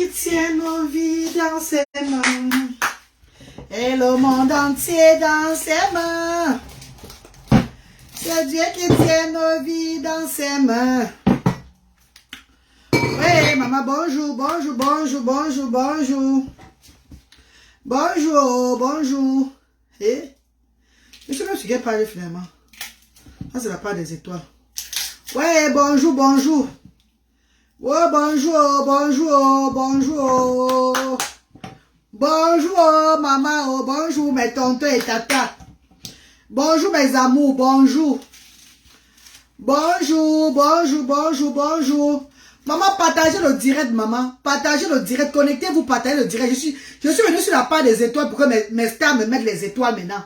qui tient nos vies dans ses mains. Et le monde entier dans ses mains. C'est Dieu qui tient nos vies dans ses mains. Oui, maman, bonjour, bonjour, bonjour, bonjour, bonjour. Bonjour, bonjour. Eh? Je sais même sur quelle page finalement. Ça, c'est la part des étoiles. Ouais, bonjour, bonjour. Ouais, bonjour, bonjour, bonjour. Bonjour, maman, oh, bonjour, mes tontons et tata. Bonjour, mes amours, bonjour. Bonjour, bonjour, bonjour, bonjour. Maman, partagez le direct, maman. Partagez le direct. Connectez-vous, partagez le direct. Je suis venu sur la part des étoiles pour que mes stars me mettent les étoiles maintenant.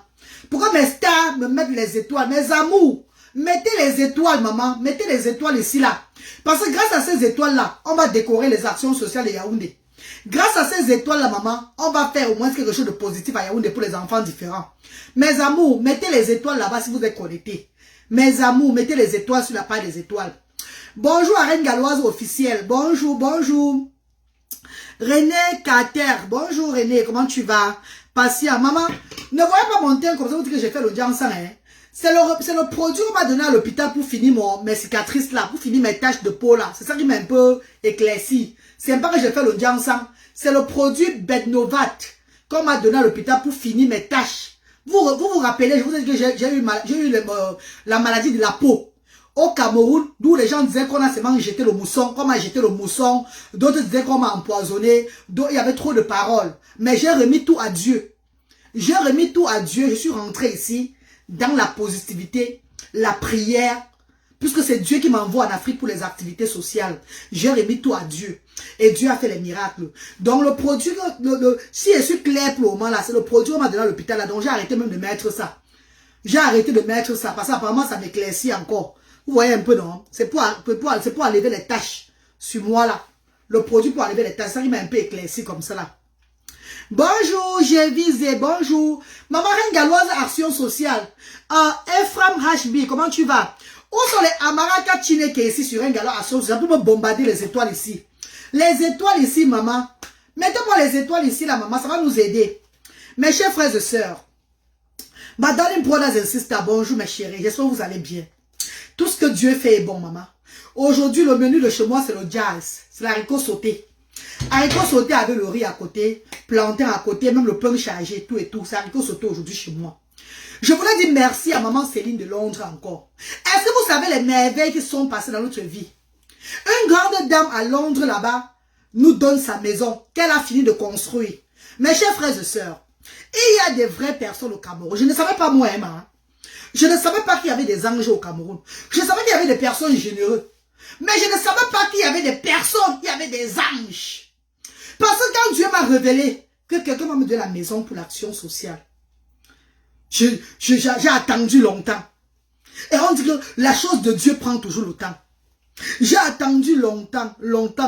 Pourquoi mes stars me mettent les étoiles? Mes amours, mettez les étoiles, maman. Mettez les étoiles ici, là. Parce que grâce à ces étoiles-là, on va décorer les actions sociales de Yaoundé. Grâce à ces étoiles-là, maman, on va faire au moins quelque chose de positif à Yaoundé pour les enfants différents. Mes amours, mettez les étoiles là-bas si vous êtes connectés. Mes amours, mettez les étoiles sur la page des étoiles. Bonjour à Reine Galloise officielle. Bonjour, bonjour. René Carter. Bonjour René, comment tu vas? Patient. Maman, ne voyez pas mon teint comme ça, vous dites que j'ai fait l'audience, hein? C'est le produit qu'on m'a donné à l'hôpital pour finir mes cicatrices là, pour finir mes taches de peau là. C'est ça qui m'a un peu éclairci. C'est pas que j'ai fait l'audience, hein? C'est le produit Bednovat qu'on m'a donné à l'hôpital pour finir mes taches. Vous vous rappelez, je vous ai dit que j'ai eu la maladie de la peau. Au Cameroun, d'où les gens disaient qu'on a seulement jeté le mousson, qu'on m'a jeté le mousson, d'autres disaient qu'on m'a empoisonné, il y avait trop de paroles. Mais j'ai remis tout à Dieu. J'ai remis tout à Dieu, je suis rentré ici dans la positivité, la prière, puisque c'est Dieu qui m'envoie en Afrique pour les activités sociales. J'ai remis tout à Dieu. Et Dieu a fait les miracles. Donc le produit, si je suis clair pour le moment là, c'est le produit qu'on m'a donné à l'hôpital là, donc j'ai arrêté même de mettre ça. J'ai arrêté de mettre ça, parce qu'apparemment ça m'éclaircit encore. Vous voyez un peu, non? C'est pour enlever les taches sur moi, là. Le produit pour enlever les taches, ça qui m'a un peu éclairci comme ça, là. Bonjour, j'ai visé, bonjour. Maman Reine Galloise Action Sociale. Ephraim HB, comment tu vas? Où sont les Amaraka Chineke ici sur Reine Galloise Action Sociale pour me bombarder les étoiles ici? Les étoiles ici, maman. Mettez-moi les étoiles ici, là, maman, ça va nous aider. Mes chers frères et sœurs. Madame Brothers and Sisters, bonjour mes chéris, j'espère que vous allez bien. Tout ce que Dieu fait est bon, maman. Aujourd'hui, le menu de chez moi, c'est le jazz. C'est l'haricot sauté. Haricot sauté avec le riz à côté, plantain à côté, même le pain chargé, tout et tout. C'est haricot sauté aujourd'hui chez moi. Je voulais dire merci à maman Céline de Londres encore. Est-ce que vous savez les merveilles qui sont passées dans notre vie? Une grande dame à Londres là-bas nous donne sa maison qu'elle a fini de construire. Mes chers frères et sœurs, il y a des vraies personnes au Cameroun. Je ne savais pas moi, Emma. Je ne savais pas qu'il y avait des anges au Cameroun. Je savais qu'il y avait des personnes généreuses. Mais je ne savais pas qu'il y avait des personnes, il y avait des anges. Parce que quand Dieu m'a révélé que quelqu'un m'a mis de la maison pour l'action sociale, j'ai attendu longtemps. Et on dit que la chose de Dieu prend toujours le temps. J'ai attendu longtemps,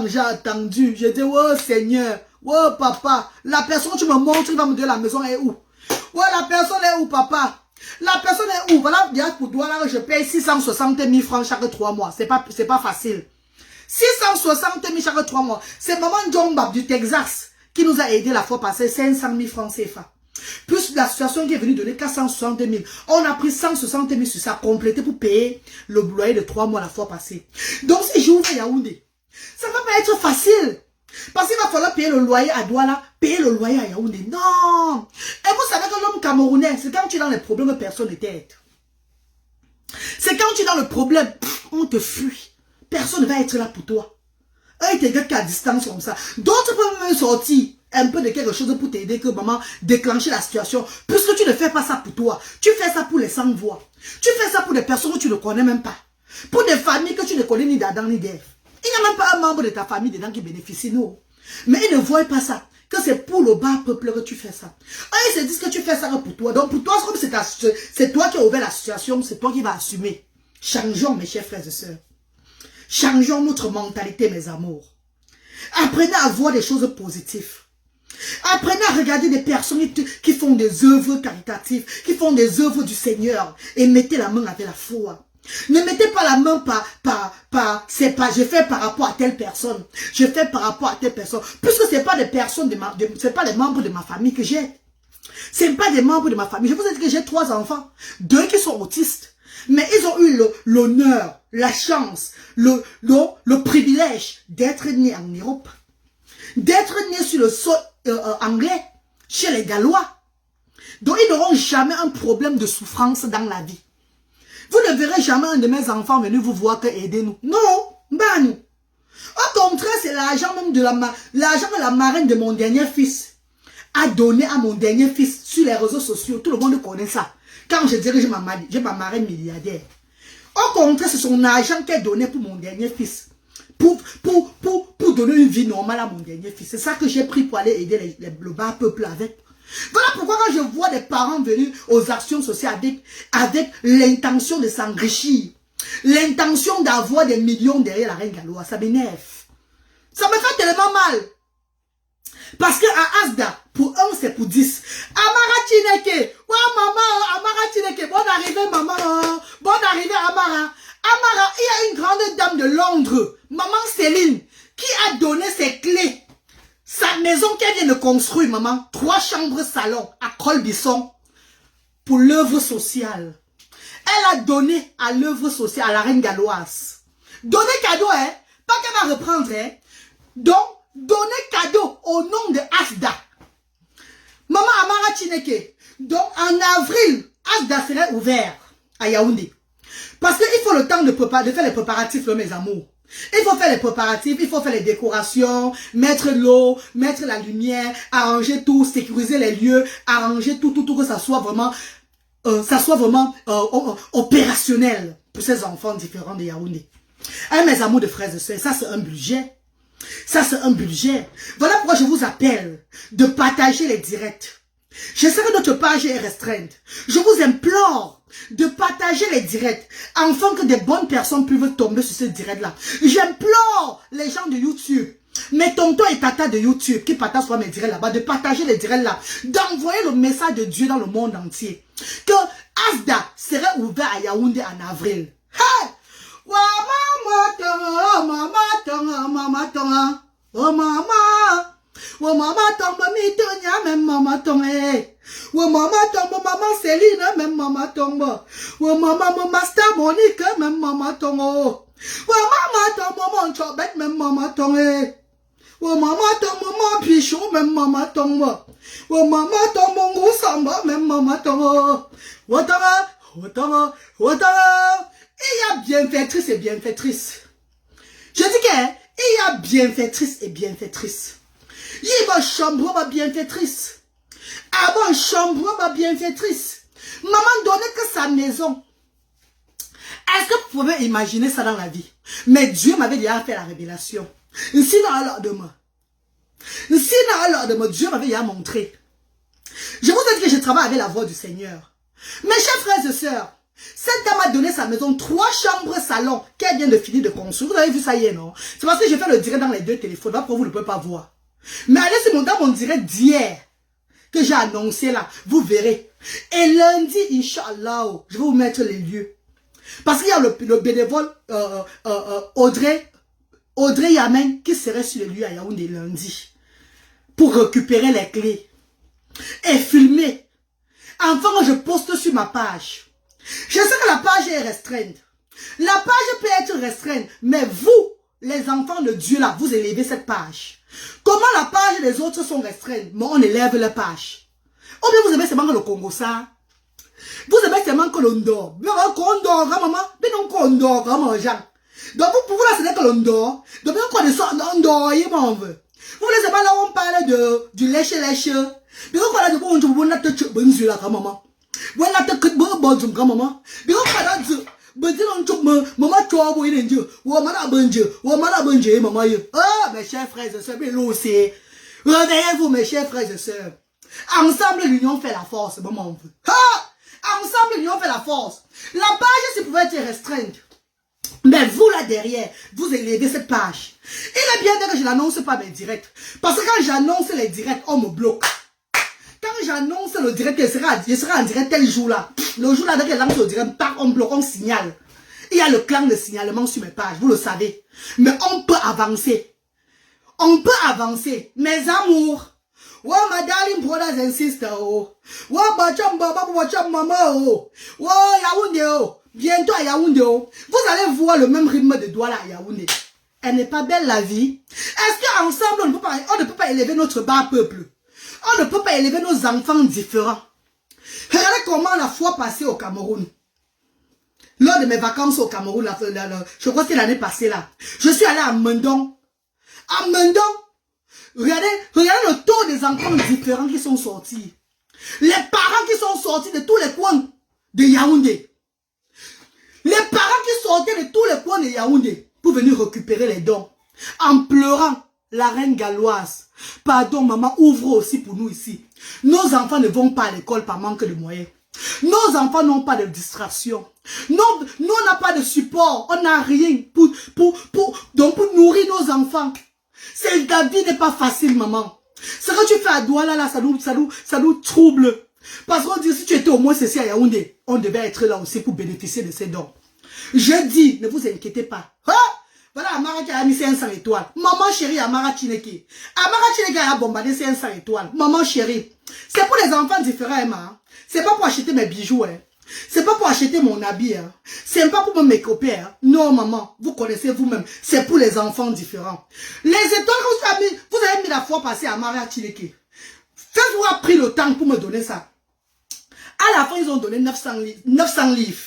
j'ai attendu. J'ai dit, oh Seigneur, oh papa, la personne que tu me montres qui va me donner la maison est où? Ouais, la personne est où, papa? La personne est où? Voilà, pour toi, là, je paye 660 000 francs chaque 3 mois. C'est pas facile. 660 000 chaque 3 mois. C'est maman John Bab du Texas qui nous a aidé la fois passée 500 000 francs CFA. Plus l'association qui est venue donner 460 000. On a pris 160 000 sur ça, complété pour payer le loyer de 3 mois la fois passée. Donc si j'ouvre Yaoundé, ça ne va pas être facile. Parce qu'il va falloir payer le loyer à Douala, payer le loyer à Yaoundé. Non. Et vous savez que l'homme camerounais, c'est quand tu es dans les problèmes, personne ne t'aide. C'est quand tu es dans le problème, on te fuit. Personne ne va être là pour toi. Un t'es qu'à distance comme ça. D'autres peuvent même sortir un peu de quelque chose pour t'aider, que maman déclencher la situation. Puisque tu ne fais pas ça pour toi. Tu fais ça pour les sans-voix. Tu fais ça pour des personnes que tu ne connais même pas. Pour des familles que tu ne connais ni d'Adam ni d'Ève. Il n'y a même pas un membre de ta famille dedans qui bénéficie, non. Mais ils ne voient pas ça. Que c'est pour le bas peuple que tu fais ça. Ils se disent que tu fais ça pour toi. Donc pour toi, comme c'est toi qui as ouvert la situation, c'est toi qui vas assumer. Changeons, mes chers frères et sœurs. Changeons notre mentalité, mes amours. Apprenez à voir des choses positives. Apprenez à regarder des personnes qui font des œuvres caritatives, qui font des œuvres du Seigneur. Et mettez la main avec la foi. Ne mettez pas la main c'est pas, je fais par rapport à telle personne. Je fais par rapport à telle personne. Puisque c'est pas des personnes c'est pas les membres de ma famille que j'ai. C'est pas des membres de ma famille. Je vous ai dit que j'ai 3 enfants. 2 qui sont autistes. Mais ils ont eu l'honneur, la chance, le privilège d'être nés en Europe. D'être nés sur le sol anglais, chez les Gallois. Donc ils n'auront jamais un problème de souffrance dans la vie. Vous ne verrez jamais un de mes enfants venir vous voir que aider-nous. Non, bah nous. Au contraire, c'est l'argent même de l'argent que la marraine de mon dernier fils a donné à mon dernier fils sur les réseaux sociaux. Tout le monde connaît ça. Quand je dirais j'ai ma marraine milliardaire. Au contraire, c'est son argent qu'elle donnait pour mon dernier fils. Pour donner une vie normale à mon dernier fils. C'est ça que j'ai pris pour aller aider le bas peuple avec. Voilà pourquoi quand je vois des parents venir aux actions sociales avec l'intention de s'enrichir, l'intention d'avoir des millions derrière la reine galloise, ça m'énerve. Ça me fait tellement mal. Parce que à Asda, pour 1, c'est pour 10. Amara Chineke, ouais maman, Amara Chineke, bonne arrivée maman, bonne arrivée Amara. Amara, il y a une grande dame de Londres, maman Céline, qui a donné ses clés. Sa maison qu'elle vient de construire, maman, 3 chambres salon à Colbisson pour l'œuvre sociale. Elle a donné à l'œuvre sociale, à la reine galloise. Donner cadeau, hein? Pas qu'elle va reprendre, hein? Donc, donner cadeau au nom de Asda. Maman Amara Chineke. Donc, en avril, Asda serait ouvert à Yaoundé. Parce qu'il faut le temps de faire les préparatifs, mes amours. Il faut faire les préparatifs, il faut faire les décorations, mettre l'eau, mettre la lumière, arranger tout, sécuriser les lieux, arranger tout, que ça soit vraiment opérationnel pour ces enfants différents de Yaoundé. Hein, mes amours de frères et sœurs, ça c'est un budget. Ça c'est un budget. Voilà pourquoi je vous appelle de partager les directs. Je sais que notre page est restreinte. Je vous implore de partager les directs afin que des bonnes personnes puissent tomber sur ce direct-là. J'implore les gens de YouTube, mes tontons et tatas de YouTube qui partagent sur mes directs là-bas, de partager les directs là, d'envoyer le message de Dieu dans le monde entier. Que Asda serait ouvert à Yaoundé en avril. Hey! Oh maman, oh maman. Oh maman tombe mi tonya même maman tombe. Oh maman tombe maman Céline même maman tombe. Oh maman mon master Monique même maman tombe. Oh maman tombe mon chobet même maman tombe. Oh maman tombe mon pichon même maman tombe. Oh maman tombe mon goussamba même maman tombe. Otara. Il y a bienfaitrice et bienfaitrice. Je dis qu'il y a bienfaitrice et bienfaitrice. Il va chambre ma bienfaitrice. Avant chambre ma bienfaitrice. Maman donnait que sa maison. Est-ce que vous pouvez imaginer ça dans la vie? Mais Dieu m'avait déjà fait la révélation. Sinon alors de moi. Dieu m'avait déjà montré. Je vous ai dit que je travaille avec la voix du Seigneur. Mes chers frères et sœurs, cette dame a donné sa maison 3 chambres salon qu'elle vient de finir de construire. Vous avez vu ça hier, non? C'est parce que j'ai fait le direct dans les 2 téléphones. Là, pour vous ne pouvez pas voir. Mais allez sur mon direct d'hier que j'ai annoncé là, vous verrez. Et lundi, Inch'Allah, je vais vous mettre les lieux. Parce qu'il y a le bénévole Audrey Yamen qui serait sur les lieux à Yaoundé lundi pour récupérer les clés et filmer. Enfin, je poste sur ma page. Je sais que la page est restreinte. La page peut être restreinte, mais vous, les enfants de Dieu là, vous élevez cette page. Comment la page des autres sont restreintes, mais on élève la page. Ou bien vous aimez seulement que le Congo ça. Vous aimez seulement que l'Ondor. Mais on dort, maman. Mais non qu'on dort, maman, Jean. Donc vous pouvez là, c'est que l'Ondor. Donc bien qu'on est on dort, il m'en veut. Vous voulez seulement là, on parle du lèche. Mais on parle de bon, on a te bon sur la maman. On a te bon sur la maman. Mais on parle de maman, tu as envoyé Dieu. Ou maman, oh, mes chers frères et sœurs, mais là aussi. Réveillez-vous, mes chers frères et sœurs. Ensemble, l'union fait la force, maman. Ensemble, l'union fait la force. La page, si pouvait être restreinte. Mais vous, là derrière, vous élevez cette page. Il est bien que je n'annonce pas mes directs. Parce que quand j'annonce les directs, on me bloque. Quand j'annonce le direct, je serai en direct tel jour-là. Le jour-là, dès que je lance le direct, on bloque, on signale. Il y a le clan de signalement sur mes pages, vous le savez. Mais on peut avancer. On peut avancer. Mes amours. Oh, my darling brothers and sisters. Oh, bacham baba, bacham mama. Oh, Yaoundé. Oh, bientôt à Yaoundé. Oh. Vous allez voir le même rythme de Douala à Yaoundé. Elle n'est pas belle la vie. Est-ce qu'ensemble on ne peut pas élever notre bas peuple? On ne peut pas élever nos enfants différents. Regardez comment la fois passée au Cameroun. Lors de mes vacances au Cameroun, je crois que c'est l'année passée là. Je suis allé à Mendon. À Mendon, regardez le taux des enfants différents qui sont sortis. Les parents qui sont sortis de tous les coins de Yaoundé. Les parents qui sortaient de tous les coins de Yaoundé pour venir récupérer les dons. En pleurant, la reine galloise. Pardon maman, ouvre aussi pour nous ici. Nos enfants ne vont pas à l'école par manque de moyens. Nos enfants n'ont pas de distraction. Nous, on n'a pas de support. On n'a rien donc pour nourrir nos enfants. La vie n'est pas facile, maman. Ce que tu fais à Douala, là, ça nous trouble. Parce qu'on dit, si tu étais au moins ceci à Yaoundé, on devait être là aussi pour bénéficier de ces dons. Je dis, ne vous inquiétez pas. Ah! Voilà Amara qui a mis 500 étoiles. Maman chérie, Amara Chineke. Amara Chineke a bombardé 500 étoiles. Maman chérie. C'est pour les enfants différents, Emma. C'est pas pour acheter mes bijoux, hein. C'est pas pour acheter mon habit, hein. C'est pas pour me make-upper, hein. Non, maman, vous connaissez vous-même. C'est pour les enfants différents. Les étoiles que vous avez mis la fois passée à Amara Chineke. Faites-vous a pris le temps pour me donner ça. À la fin, ils ont donné 900 livres.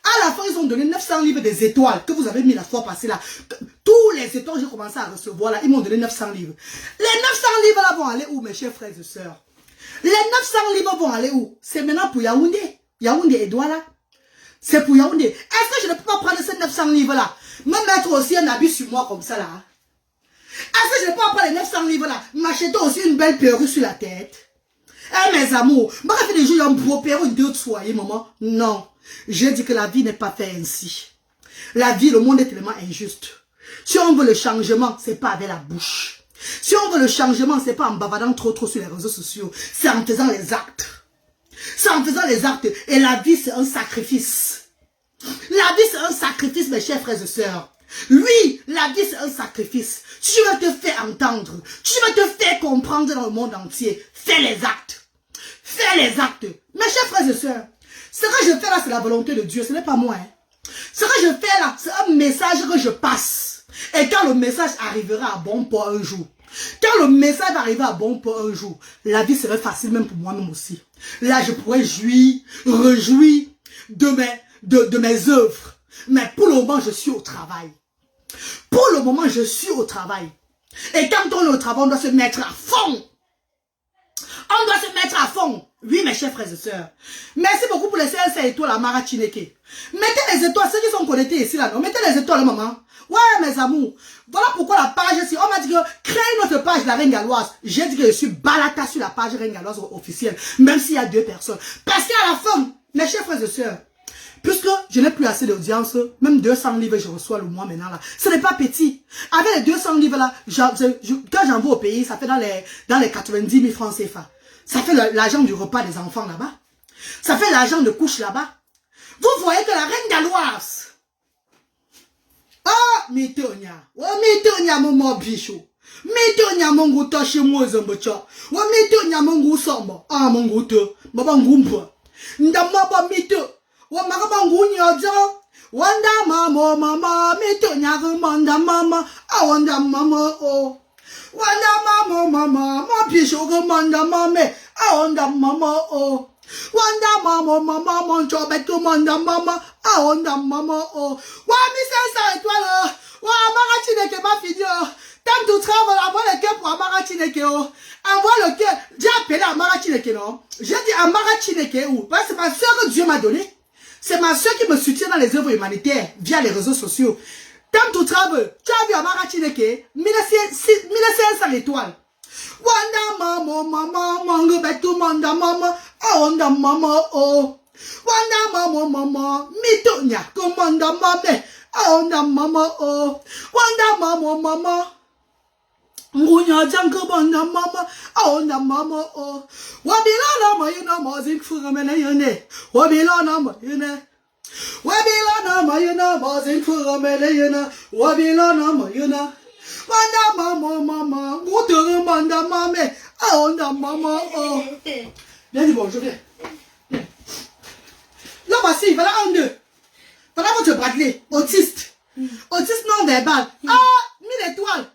À la fin, ils ont donné 900 livres des étoiles que vous avez mis la fois passée là. Tous les étoiles que j'ai commencé à recevoir là, ils m'ont donné 900 livres. Les 900 livres là vont aller où, mes chers frères et sœurs? Les 900 livres vont aller où? C'est maintenant pour Yaoundé. Yaoundé et Douala. C'est pour Yaoundé. Est-ce que je ne peux pas prendre ces 900 livres là? Me mettre aussi un habit sur moi comme ça là? Est-ce que je ne peux pas prendre les 900 livres là? M'acheter aussi une belle perruque sur la tête? Eh mes amours, moi je fais des jours un beau perruque de soyer, maman. Non. J'ai dit que la vie n'est pas faite ainsi. La vie, le monde est tellement injuste. Si on veut le changement, c'est pas avec la bouche. Si on veut le changement, c'est pas en bavardant trop sur les réseaux sociaux. C'est en faisant les actes. C'est en faisant les actes. Et la vie, c'est un sacrifice. La vie, c'est un sacrifice, mes chers frères et sœurs. Oui, la vie, c'est un sacrifice. Si tu veux te faire entendre, tu veux te faire comprendre dans le monde entier, fais les actes. Fais les actes. Mes chers frères et sœurs, ce que je fais là, c'est la volonté de Dieu, ce n'est pas moi. Hein. Ce que je fais là, c'est un message que je passe. Et quand le message arrivera à bon port un jour, quand le message va arriver à bon port un jour, la vie serait facile même pour moi-même aussi. Là, je pourrais réjouir de mes œuvres. Mais pour le moment, je suis au travail. Pour le moment, je suis au travail. Et quand on est au travail, on doit se mettre à fond. On doit se mettre à fond. Oui, mes chers frères et sœurs. Merci beaucoup pour les 500 étoiles à Mara Chineke. Mettez les étoiles, ceux qui sont connectés ici, là, non? Mettez les étoiles, maman. Ouais, mes amours. Voilà pourquoi la page, on m'a dit que créez notre page, la Reine Galloise. J'ai dit que je suis balata sur la page Reine Galloise officielle, même s'il y a 2 personnes. Parce qu'à la fin, mes chers frères et sœurs, puisque je n'ai plus assez d'audience, même 200 livres je reçois le mois maintenant là. Ce n'est pas petit. Avec les 200 livres là, quand j'envoie au pays, ça fait dans les 90 000 francs CFA. Ça fait l'argent du repas des enfants là-bas. Ça fait l'argent de couche là-bas. Vous voyez que la Reine Galloise. Ah, mitonya. Oh, mitonya mon bichou. Mitonya mon gouta chez moi zambocha. Oh, mitonya mon gou samba. Ah, mon gouta. Baba ngumpa. Ndamaba mito. Oh, magaba ngunya ja. Wanda mama mitonya gumanda mama. Ah, wanda mama oh. Wanda mama ma bichou gumanda mame. Ah, wanda mama oh. Wanda mama monchobe kumanda mama aonda mama oh wa mi 500 étoiles wa Amara Chineke ma fini oh tant tu travailles envoie le cœur pour Amara Chineke oh envoie le cœur j'ai appelé Amara Chineke non j'ai dit Amara Chineke où parce que c'est ma soeur que Dieu m'a donné c'est ma soeur qui me soutient dans les œuvres humanitaires via les réseaux sociaux tant tu travailles tu as vu Amara Chineke 1500 étoiles Wanda mama mango betu manda mama aonda mama oh Wanda mama mitonya komanda mame aonda mama oh Wanda mama ngunya jango banda mama aonda mama oh Wabilana ma yuna mazin fugamene yune Wabilana ma yune Wabilana mayuna, mazin fugameleyuna, wabilana mayuna. Manda mama, goutere manda mame, aonda mama, oh. Viens, dis bonjour, viens. Là, voici, voilà un, deux. Voilà votre Bradley, autiste. Autiste non verbal. Ah, 1000 étoiles.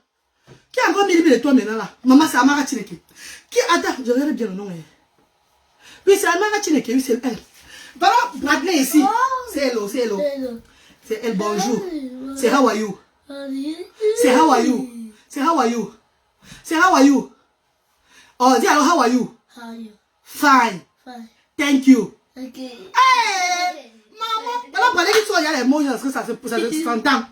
Qui a encore 1000 étoiles maintenant là? Maman, c'est Amara Chineke. Qui, attends, je regarde bien le nom. Oui, c'est Amara Chineke, oui, c'est elle. Voilà, Bradley ici. C'est elle, c'est elle. C'est elle, bonjour. C'est how are you? C'est how are you? C'est how are you? C'est how are you? Oh, dis alors, how are you? How are you? Fine. Fine. Thank you. Okay. Hey, maman. Voilà, pour aller qu'il soit, il y a les mots, parce que ça s'entend.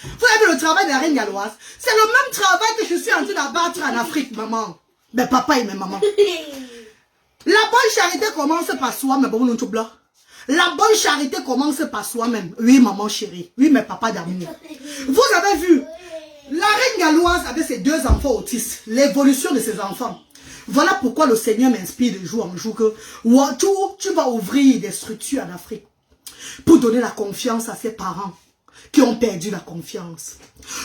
Vous avez le travail de la reine galloise. C'est le même travail que je suis en train d'abattre en Afrique, maman. Mais papa et mes mamans. La bonne charité commence par soi, mais bon, nous tout blanc. La bonne charité commence par soi-même. Oui, maman chérie. Oui, mes papas d'amour. Vous avez vu, la reine galloise avec ses 2 enfants autistes, l'évolution de ses enfants. Voilà pourquoi le Seigneur m'inspire de jour en jour que tu vas ouvrir des structures en Afrique pour donner la confiance à ses parents qui ont perdu la confiance.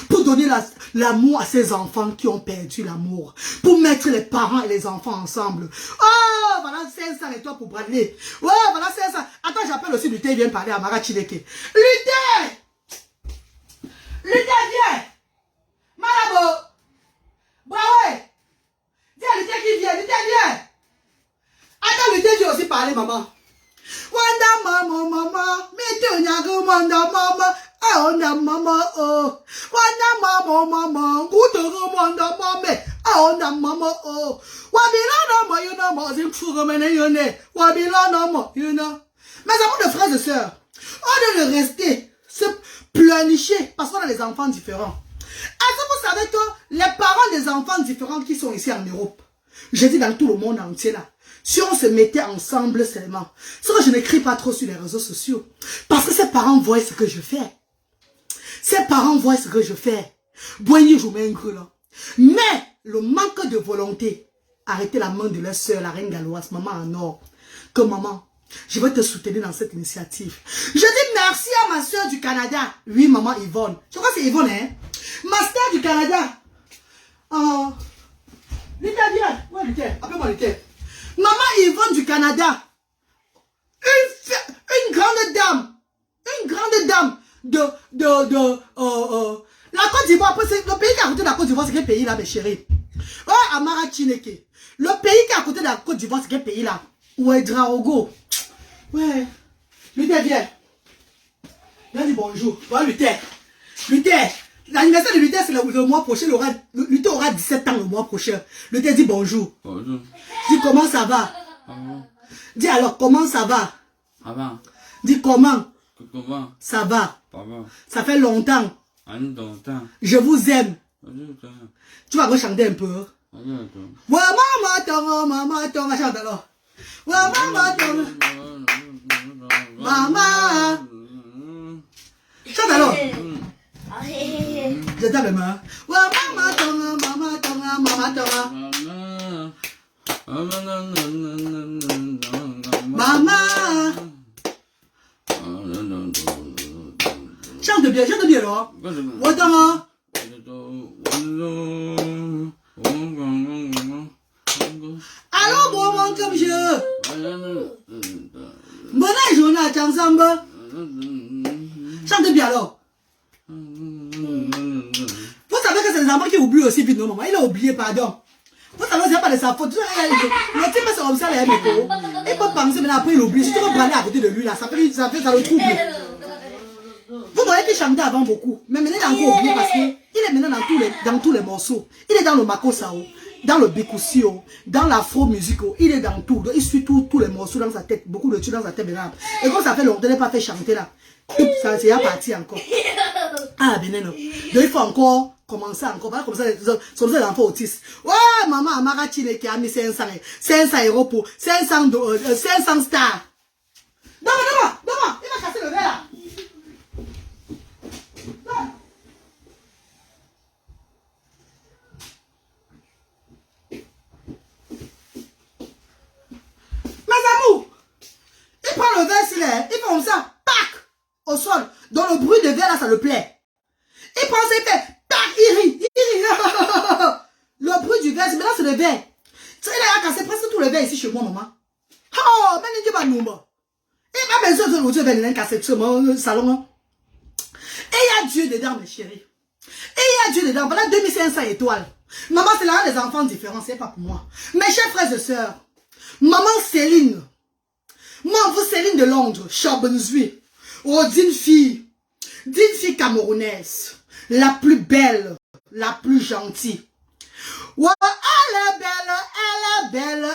Pour donner l'amour à ses enfants qui ont perdu l'amour. Pour mettre les parents et les enfants ensemble. Oh, voilà 500 et toi pour Bradley. Ouais, voilà 500. Attends, j'appelle aussi Luther, il vient parler à Mara Chineke. Luther! Luther, viens! Malabo! Bravo! Dis à Luther qui vient, Luther, viens! Attends, Luther vient aussi parler, maman. Wanda mama, meto nyago manda mama, aonda mama oh. Wanda mama, gutoro manda mame, aonda mama oh. Wabila no yuna mazin furumene yune, wabila no yuna. Mes amis de frères et sœurs, on doit rester, se planifier, parce qu'on a des enfants différents. Est-ce que vous savez que les parents des enfants différents qui sont ici en Europe, je dis dans tout le monde entier là, si on se mettait ensemble seulement, c'est que je n'écris pas trop sur les réseaux sociaux. Parce que ces parents voient ce que je fais. Ces parents voient ce que je fais. Mais le manque de volonté, arrêtez la main de leur soeur, la reine galloise, maman en or. Que maman, je vais te soutenir dans cette initiative. Je dis merci à ma soeur du Canada. Oui, maman Yvonne. Je crois que c'est Yvonne, hein. Ma soeur du Canada. Luther, viens. Ouais, Luther. Appelle-moi Luther. Maman Yvonne du Canada, une grande dame de la Côte d'Ivoire. Le pays qui est à côté de la Côte d'Ivoire, c'est quel pays là, mes chéris? Oh, Amara Chineke. Le pays qui est à côté de la Côte d'Ivoire, c'est quel pays là? Ouedraogo. Ouais. Luther, viens. Viens dis bonjour. Ouais, Luther. Luther. L'anniversaire de Luther, c'est le mois prochain. Luther aura 17 ans le mois prochain. Luther dit bonjour. Bonjour. Dis comment ça va. Dis alors comment ça va. Ça va. Dis comment. Comment. Ça va. Papa. Ça fait longtemps. Longtemps. Je vous aime. Tu vas me chanter un peu. Ouais, maman, tonga, chante alors. Ouais, maman, tonga. Maman. Chante alors. Je tape les mains. Ouais, maman, tonga. Maman. Chante bien alors. Ouais, tonga. Allô, bon, comme je. Bonne journée, ensemble. Chante bien alors. Vous savez que c'est les enfants qui oublient aussi vite, non, maman. Il a oublié, pardon. Vous savez, c'est pas de sa faute. Le type, c'est comme ça, il peut penser, mais après, il oublie. Si tu veux parler à côté de lui, là, ça le trouble. Vous voyez qu'il chantait avant beaucoup. Mais maintenant, il a encore oublié parce qu'il est maintenant dans tous les morceaux. Il est dans le Makosao, dans le Bikussio, dans l'afro-musico. Il est dans tout. Donc, il suit tous les morceaux dans sa tête. Beaucoup de trucs dans sa tête maintenant. Et comme ça fait longtemps, il n'a pas fait chanter là. Ça, c'est parti encore. Ah, ben non. Donc, il faut encore commencer encore. Voilà, comme ça, les enfants autistes. Ouais, maman, Amara Chineke a mis 500 euros pour 500 stars. Non, il va casser le verre là. Mes amours, il prend le verre, il fait comme ça, pac. au sol. Donc le bruit de verre là, ça le plaît. Il prend ses faits. Tac, il rit. Le bruit du verre, maintenant c'est le verre. Il a cassé presque tout le verre ici chez moi, maman. Oh, mais il dit pas nous. Il va besoin de l'autre verre, il a cassé tout mon salon. Et il y a Dieu dedans, mes chéris. Et il y a Dieu dedans. Voilà 2500 étoiles. Maman, c'est là des enfants différents, c'est pas pour moi. Mes chers frères et sœurs, maman Céline. Moi, vous Céline de Londres, Charbonnesuie. Oh, d'une fille camerounaise. La plus belle, la plus gentille. Ouais, elle est belle, elle est belle,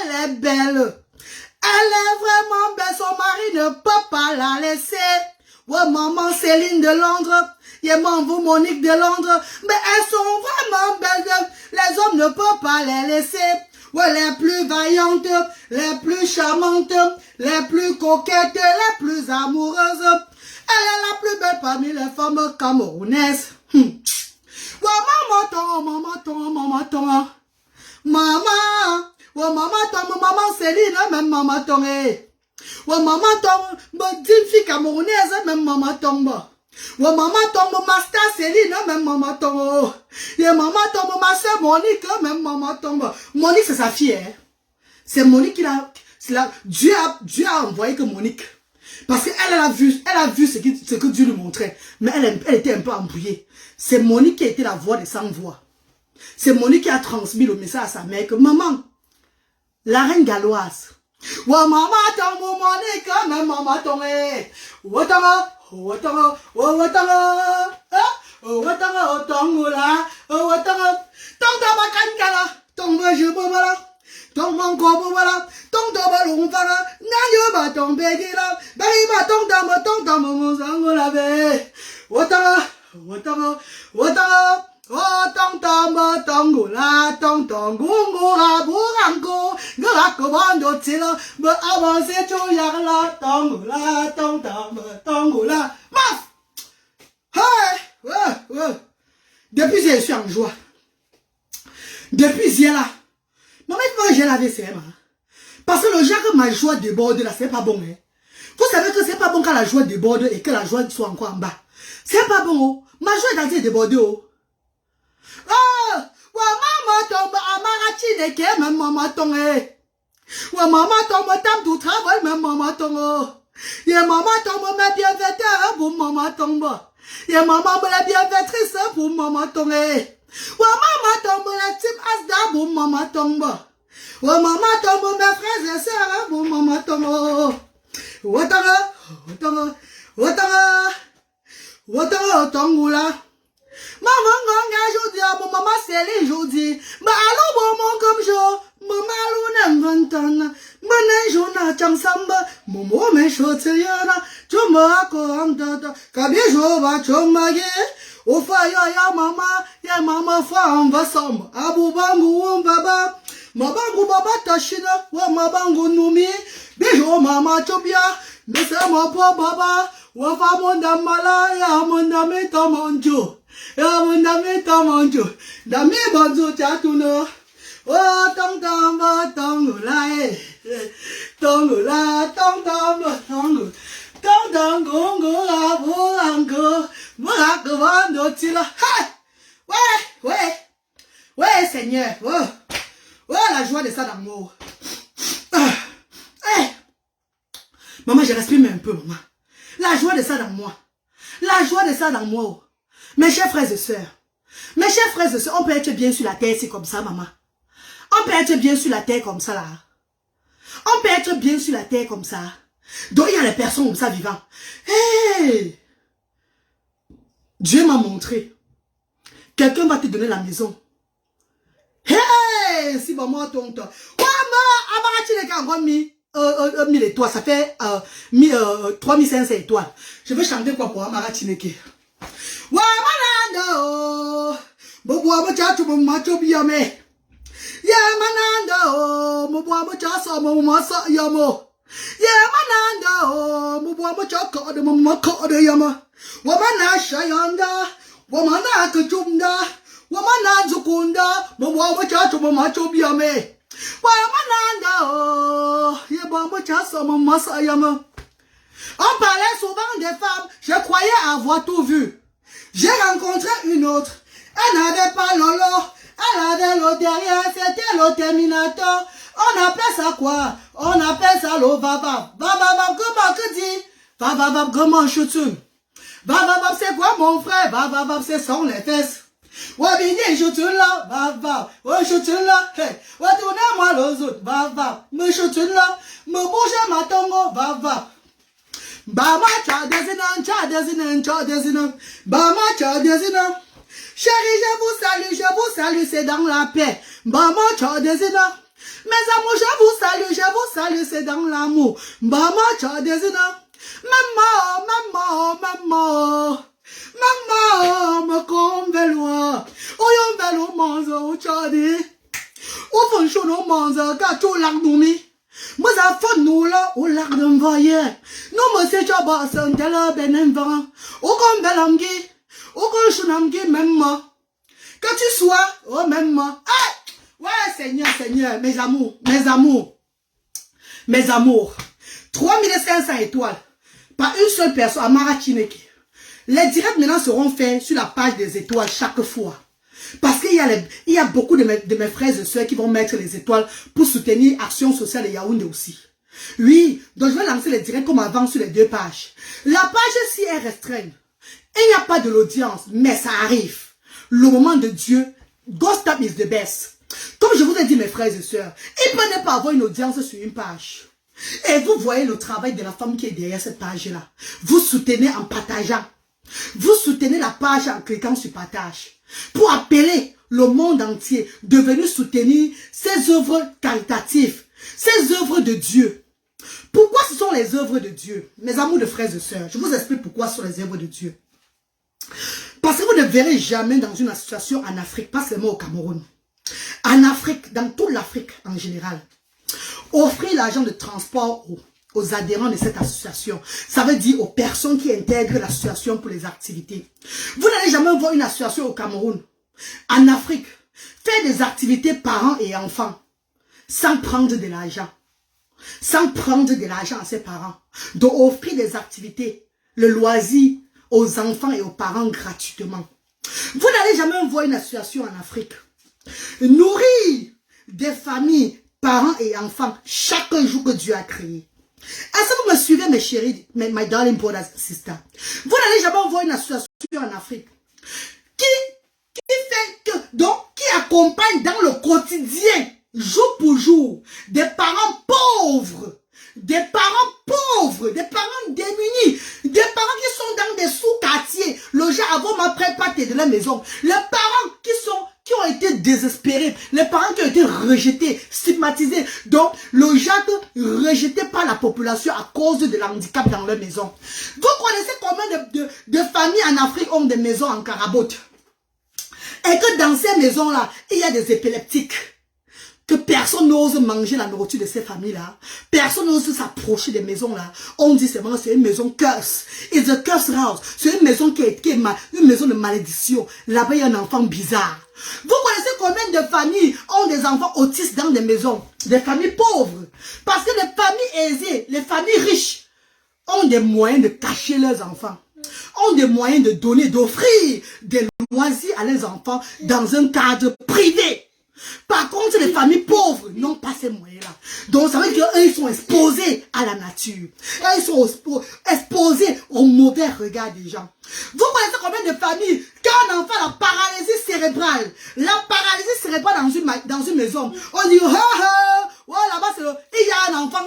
elle est belle. Elle est vraiment belle, son mari ne peut pas la laisser. Ouais, maman Céline de Londres, et maman Monique de Londres, mais elles sont vraiment belles. Les hommes ne peuvent pas les laisser. Ouais, les plus vaillantes, les plus charmantes, les plus coquettes, les plus amoureuses. Elle est la plus belle parmi les femmes camerounaises. Ouais, maman, maman Céline, même maman ton, ouais, maman ton, d'une fille camerounaise, même maman ton, ouais, maman ton, master Céline, même maman ton, et maman ton, ma soeur Monique, même maman ton. Monique, c'est sa fille, hein. C'est Monique qui l'a, Dieu a envoyé que Monique. Parce qu'elle a vu ce que Dieu lui montrait. Mais elle était un peu embrouillée. C'est Monique qui a été la voix des sans-voix. C'est Monique qui a transmis le message à sa mère que maman, la reine galloise. Ouais, maman, ton Monique, même maman, ton, ton mango voilà, ton dobalon voilà, n'aille pas ton bégué là, baïba ton dame, mon zango la bé. Watara, ton dame, ton gola, ton gungura, burango, garako bando tila, me avancer tout yarla, ton gola, ton dame, ton gola, maf! Hey! Ouais. Depuis hier, je suis en joie. Depuis hier là. Maman, il faut j'ai la vaisselle, hein. Parce que le jour que ma joie déborde, là, c'est pas bon, hein. Vous savez que c'est pas bon quand la joie déborde et que la joie soit encore en bas. C'est pas bon, oh. Ma joie est en train de déborder, oh. Oh! Ouais, maman tombe à Maratine, que même maman tombe, eh. Ouais, maman tombe, tape du travail, même maman tombe, oh. Et maman tombe, mais bienfaiteur, pour maman tombe. Et maman, la bienfaitrice, pour maman tombe, eh. Ouais, maman tombe, la team Asda, pour maman tombe. Ouais, maman tombe, mes frères et sœurs, pour maman tombe. Watara, Tangoula. Maman, aujourd'hui, maman, c'est aujourd'hui. Mais allô, maman, comme je, maman, l'on Maman, je n'ai samba, maman, mais je te yana, tu m'as commandé, Kabio va, tu m'as gué. Au faya, ya maman, on va sombre. Abou Bangou, baba. Mabangu baba tashina, wa mabangu numi. Bijo mama chobia, mese mopo baba. Wa fa monda mala, ya monda meta manjo. Ya monda meta manjo. Dami banzo chatuno. Oh, tong tamba, tongula, tongula, tong tamba, tongula. Tong tong gongo, abo ango. Mouraque vando tila. Ouais, Seigneur. Ouais, la joie de ça d'amour. Maman, je respire un peu, maman. La joie de ça dans moi. La joie de ça dans moi. Mes chers frères et sœurs. On peut être bien sur la terre, c'est comme ça, maman. On peut être bien sur la terre comme ça, là. On peut être bien sur la terre comme ça. Donc, il y a des personnes comme ça vivant. Hey! Dieu m'a montré. Quelqu'un va te donner la maison. Hey! Si maman tombe. Maman, 1000 étoiles, ça fait 3500 étoiles. Je veux chanter quoi pour Amara Chineke? Wamanando, Bobo Mochacho Macho Biame. Yamanando, Mobo Mochaso Momaso Yamo. Yamanando, Mobo Mochako de Momako de Yama. Wamana Shayanda, Wamana Kachunda, Wamana Zukunda, Mobo Mochacho Macho Biame. Wamananda, Yabama Chaso Mamasa Yama. On parlait souvent des femmes. Je croyais avoir tout vu. J'ai rencontré une autre. Elle n'avait pas Lolo. Elle avait l'eau derrière. C'était l'eau Terminator. On appelle ça quoi? On appelle ça l'eau Vavab. Vavab, comment que dit? Vavab, comment choutoun? Vavab, c'est quoi mon frère? Vavab, c'est son les fesses. Wabini choutoun là. Vavab. Ouais, choutoun là. Hey. Ouais, tournez-moi les autres. Vavab. Me choutoun là. Me bouge ma tongo. Vavab. Bama cha desinan. Bama cha desinan. Chérie, je vous salue, c'est dans la paix. Bama cha desinan. Mes amours, je vous salue, c'est dans l'amour. Bama cha desinan. Maman, me convéloi. Oyon velo manzo chadi. Ou fon chono manzo gato langnoumi. Moi ça fait nous là au lac d'envoyer. Nous me c'est chaba santela benenvan. Ou comme belamgi, ou comme chunamgi même moi. Que tu sois, oh même moi. Ah! Ouais Seigneur, mes amours. 3500 étoiles. Pas une seule personne à Marachineki. Les directs maintenant seront faits sur la page des étoiles chaque fois. Parce qu'il y a beaucoup de mes frères et soeurs qui vont mettre les étoiles pour soutenir Action Sociale de Yaoundé aussi. Oui, donc je vais lancer les directs comme avant sur les 2 pages. La page-ci est restreinte. Il n'y a pas de l'audience, mais ça arrive. Le moment de Dieu, Ghost Tap is the best. Comme je vous ai dit mes frères et soeurs, il peut ne pas avoir une audience sur une page. Et vous voyez le travail de la femme qui est derrière cette page-là. Vous soutenez en partageant. Vous soutenez la page en cliquant sur partage. Pour appeler le monde entier de venir soutenir ces œuvres caritatives, ces œuvres de Dieu. Pourquoi ce sont les œuvres de Dieu? Mes amours de frères et sœurs, je vous explique pourquoi ce sont les œuvres de Dieu. Parce que vous ne verrez jamais dans une association en Afrique, pas seulement au Cameroun. En Afrique, dans toute l'Afrique en général, offrir l'argent de transport aux adhérents de cette association. Ça veut dire aux personnes qui intègrent l'association pour les activités. Vous n'allez jamais voir une association au Cameroun, en Afrique, faire des activités parents et enfants, sans prendre de l'argent. Sans prendre de l'argent à ses parents. Donc offrir des activités, le loisir aux enfants et aux parents gratuitement. Vous n'allez jamais voir une association en Afrique nourrir des familles, parents et enfants chaque jour que Dieu a créé. Est-ce que vous me suivez, mes chéris, my darling brothers and sisters? Vous n'allez jamais voir une association en Afrique qui accompagne dans le quotidien, jour pour jour, des parents pauvres, des parents démunis, des parents qui sont dans des sous-quartiers, le jour avant ma préparé de la maison, les parents qui ont été désespérés, les parents qui ont été rejetés, stigmatisés, donc le genre rejeté par la population à cause de l'handicap dans leur maison. Vous connaissez combien de familles en Afrique ont des maisons en carabote? Et que dans ces maisons-là, il y a des épileptiques. Que personne n'ose manger la nourriture de ces familles-là. Personne n'ose s'approcher des maisons-là. On dit seulement c'est une maison curse. It's a curse house. C'est une maison qui est une maison de malédiction. Là-bas, il y a un enfant bizarre. Vous connaissez combien de familles ont des enfants autistes dans des maisons? Des familles pauvres. Parce que les familles aisées, les familles riches, ont des moyens de cacher leurs enfants. Ont des moyens de donner, d'offrir des loisirs à leurs enfants dans un cadre privé. Par contre, les familles pauvres n'ont pas ces moyens-là. Donc, ça veut dire qu'eux, ils sont exposés à la nature. Ils sont exposés au mauvais regard des gens. Vous connaissez combien de familles, quand un enfant a la paralysie cérébrale dans une maison, on dit, oh, là-bas, il y a un enfant,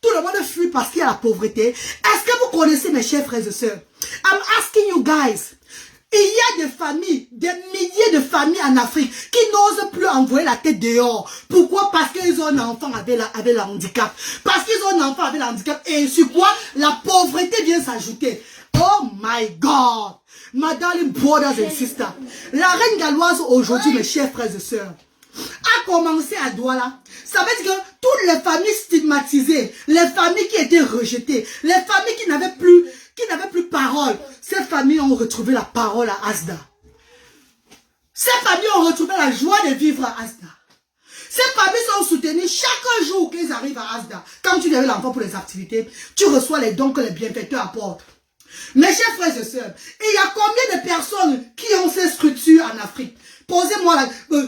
tout le monde fuit parce qu'il y a la pauvreté. Est-ce que vous connaissez mes chers frères et sœurs? I'm asking you guys. Il y a des familles, des milliers de familles en Afrique qui n'osent plus envoyer la tête dehors. Pourquoi? Parce qu'ils ont un enfant avec le handicap. Parce qu'ils ont un enfant avec le handicap. Et sur quoi? La pauvreté vient s'ajouter. Oh my God! My darling brothers and sisters. La reine galloise aujourd'hui, mes chers frères et sœurs, a commencé à Douala. Ça veut dire que toutes les familles stigmatisées, les familles qui étaient rejetées, les familles qui n'avaient plus parole, ces familles ont retrouvé la parole à Asda. Ces familles ont retrouvé la joie de vivre à Asda. Ces familles sont soutenir chaque jour qu'ils arrivent à Asda. Quand tu lèves l'enfant pour les activités, tu reçois les dons que les bienfaiteurs apportent. Mes chers frères et sœurs, il y a combien de personnes qui ont ces structures en Afrique? Posez-moi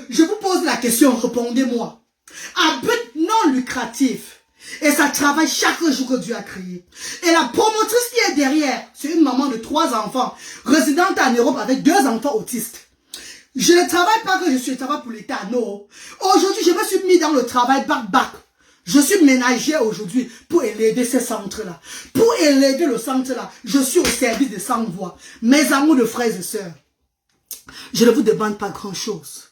je vous pose la question, répondez-moi. À but non lucratif. Et ça travaille chaque jour que Dieu a créé. Et la promotrice qui est derrière, c'est une maman de 3 enfants, résidente en Europe avec 2 enfants autistes. Je ne travaille pas que je suis travail pour l'État, non. Aujourd'hui, je me suis mis dans le travail bac. Je suis ménagère aujourd'hui pour élever ces centres-là. Pour élever le centre-là, je suis au service de 100 voix. Mes amours de frères et sœurs, je ne vous demande pas grand-chose.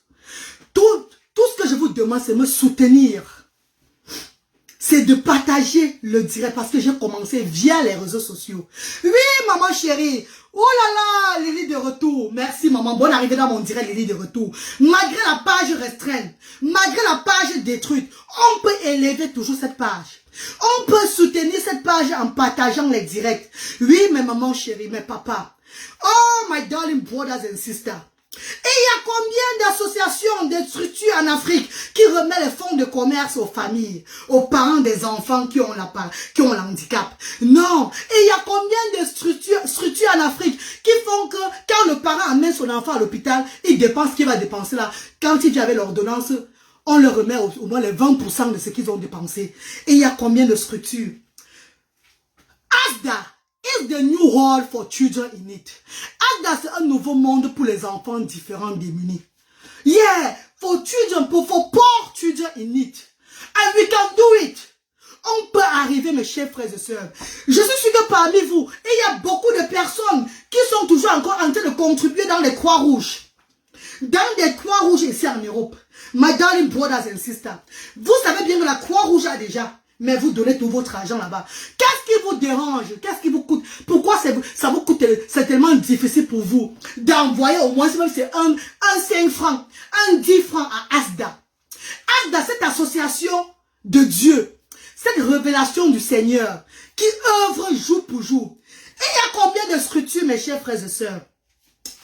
Tout ce que je vous demande, c'est me soutenir. C'est de partager le direct parce que j'ai commencé via les réseaux sociaux. Oui, maman chérie. Oh là là, Lily de retour. Merci maman. Bonne arrivée dans mon direct, Lily de retour. Malgré la page restreinte, malgré la page détruite, on peut élever toujours cette page. On peut soutenir cette page en partageant les directs. Oui, mes mamans chéries, mes papas. Oh, my darling brothers and sisters. Et il y a combien d'associations, de structures en Afrique qui remettent les fonds de commerce aux familles, aux parents des enfants qui ont le handicap? Non. Et il y a combien de structures en Afrique qui font que quand le parent amène son enfant à l'hôpital, il dépense ce qu'il va dépenser là. Quand il vient avec l'ordonnance, on leur remet au moins les 20% de ce qu'ils ont dépensé. Et il y a combien de structures? Asda is the new world for children in need. Asda, c'est un nouveau monde pour les enfants différents démunis. Yeah, for poor children in need. And we can do it. On peut arriver, mes chers frères et sœurs. Je suis sûr que parmi vous, il y a beaucoup de personnes qui sont toujours encore en train de contribuer dans les Croix-Rouges. Dans des Croix-Rouges ici en Europe. My darling brothers and sisters. Vous savez bien que la Croix-Rouge a déjà. Mais vous donnez tout votre argent là-bas. Qu'est-ce qui vous dérange? Qu'est-ce qui vous coûte? Pourquoi ça vous coûte? C'est tellement difficile pour vous d'envoyer au moins, même si c'est un 5 francs, un 10 francs à Asda. Asda, cette association de Dieu, cette révélation du Seigneur qui œuvre jour pour jour. Et il y a combien de structures, mes chers frères et sœurs,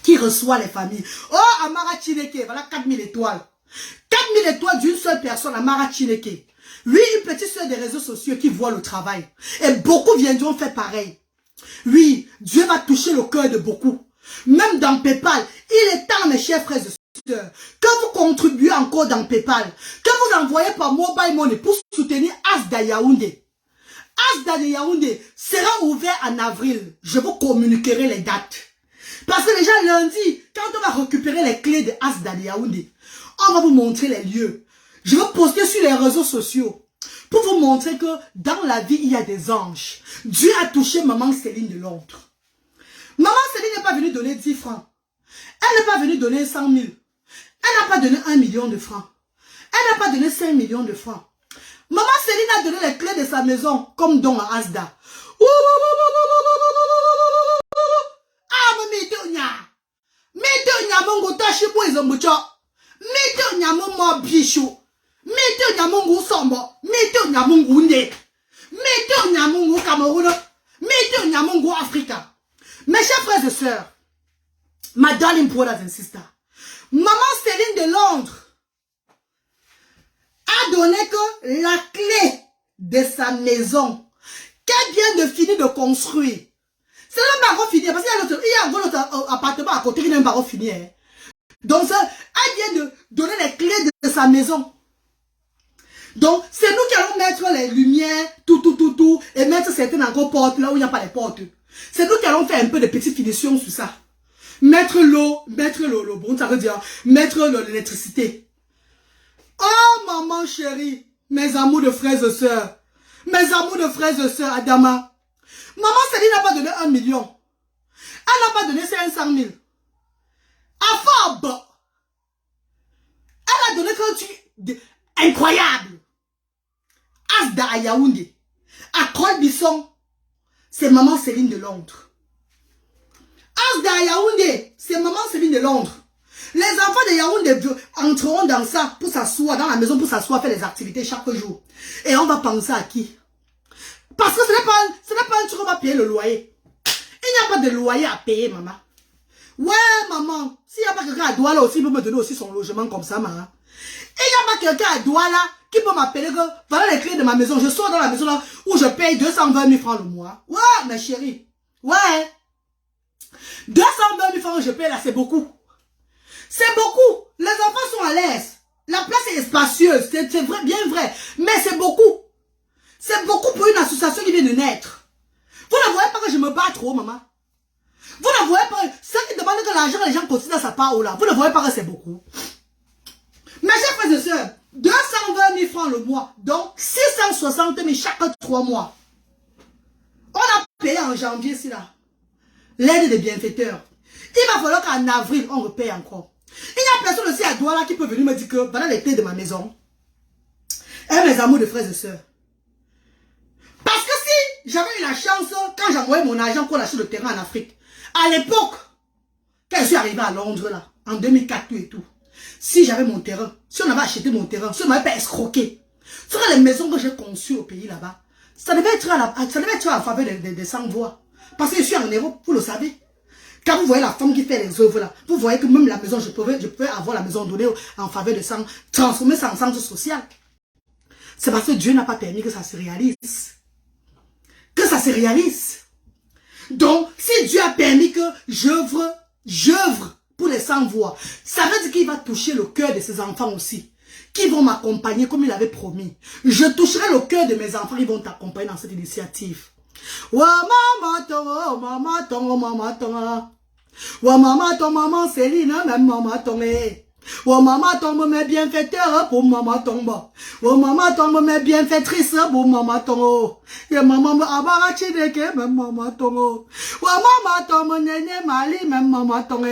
qui reçoit les familles? Oh, Amara Chineke, voilà 4000 étoiles. 4000 étoiles d'une seule personne, Amara Chineke. Oui, une petite soeur des réseaux sociaux qui voit le travail. Et beaucoup viendront faire pareil. Oui, Dieu va toucher le cœur de beaucoup. Même dans PayPal, il est temps, mes chers frères et sœurs, que vous contribuez encore dans PayPal, que vous envoyez par Mobile Money pour soutenir Asda Yaoundé. Asda de Yaoundé sera ouvert en avril. Je vous communiquerai les dates. Parce que déjà lundi, quand on va récupérer les clés de Asda de Yaoundé, on va vous montrer les lieux. Je vais poster sur les réseaux sociaux pour vous montrer que dans la vie, il y a des anges. Dieu a touché maman Céline de Londres. Maman Céline n'est pas venue donner 10 francs. Elle n'est pas venue donner 100 000. Elle n'a pas donné 1 million de francs. Elle n'a pas donné 5 millions de francs. Maman Céline a donné les clés de sa maison comme don à Asda. Ah, Mettez Nyamungu Sombo, mettez Nyamungu Né, mettez Nyamungu Cameroun, mettez Nyamungu Africa. Mes chers frères et sœurs, my darling brothers and sisters, maman Céline de Londres a donné que la clé de sa maison qu'elle vient de finir de construire. C'est même pas fini parce qu'il y a un autre appartement à côté qui n'est même pas fini. Donc elle vient de donner les clés de sa maison. Donc, c'est nous qui allons mettre les lumières, tout, et mettre certaines encore portes là où il n'y a pas les portes. C'est nous qui allons faire un peu de petites finitions sur ça. Mettre l'eau, bon, ça veut dire mettre l'électricité. Oh, maman chérie, mes amours de frères et sœurs, Adama. Maman Céline n'a pas donné 1 million. Elle n'a pas donné 500 000. Afab. Elle a donné incroyable. Asda à Yaoundé, à Colbisson, c'est maman Céline de Londres. Asda à Yaoundé, c'est maman Céline de Londres. Les enfants de Yaoundé entreront dans ça pour s'asseoir, dans la maison pour s'asseoir, faire les activités chaque jour. Et on va penser à qui? Parce que ce n'est pas un truc qu'on va payer le loyer. Il n'y a pas de loyer à payer, maman. Ouais, maman, s'il n'y a pas quelqu'un à Douala aussi, il peut me donner aussi son logement comme ça, maman. Il n'y a pas quelqu'un à Douala qui peut m'appeler que voilà les clés de ma maison, je sors dans la maison là où je paye 220 000 francs le mois. Ouais, ma chérie. Ouais. 220 000 francs que je paye là, c'est beaucoup. C'est beaucoup. Les enfants sont à l'aise. La place est spacieuse. C'est vrai, bien vrai. Mais c'est beaucoup. C'est beaucoup pour une association qui vient de naître. Vous ne voyez pas que je me bats trop, maman? Vous ne voyez pas, ceux qui demandent que l'argent, les gens considèrent ça part où là. Vous ne voyez pas que c'est beaucoup. Mes chers frères et sœurs, 220 000 francs le mois, donc 660 000 chaque 3 mois. On a payé en janvier ici là. L'aide des bienfaiteurs. Il va falloir qu'en avril, on repaye encore. Il y a personne aussi à Douala qui peut venir me dire que voilà les clés de ma maison. Et mes amours de frères et sœurs. Parce que si j'avais eu la chance, quand j'envoyais mon argent pour acheter le terrain en Afrique, à l'époque, quand je suis arrivé à Londres là, en 2004 tout et tout, si j'avais mon terrain, si on avait acheté mon terrain, si on m'avait pas escroqué, sur les maisons que j'ai conçues au pays là-bas, ça devait être à la faveur des sans-voix. Parce que je suis en Europe, vous le savez. Quand vous voyez la femme qui fait les œuvres là, vous voyez que même la maison, je pouvais avoir la maison donnée en faveur de sang, transformer ça en centre social. C'est parce que Dieu n'a pas permis que ça se réalise. Que ça se réalise. Donc, si Dieu a permis que j'œuvre pour les sans-voix, ça veut dire qu'il va toucher le cœur de ses enfants aussi, qui vont m'accompagner comme il avait promis. Je toucherai le cœur de mes enfants qui vont t'accompagner dans cette initiative. Wa maman tongo, maman tongo, maman tongo. Wa maman tongo, maman Céline, même maman tongo. Wa maman tongo, mes bienfaiteurs pour maman tongo. Wa maman tongo, mes bienfaitrices pour maman tongo. Ya maman abarachi deke, même maman tongo. Wa maman tongo, nene mali, même maman tongo.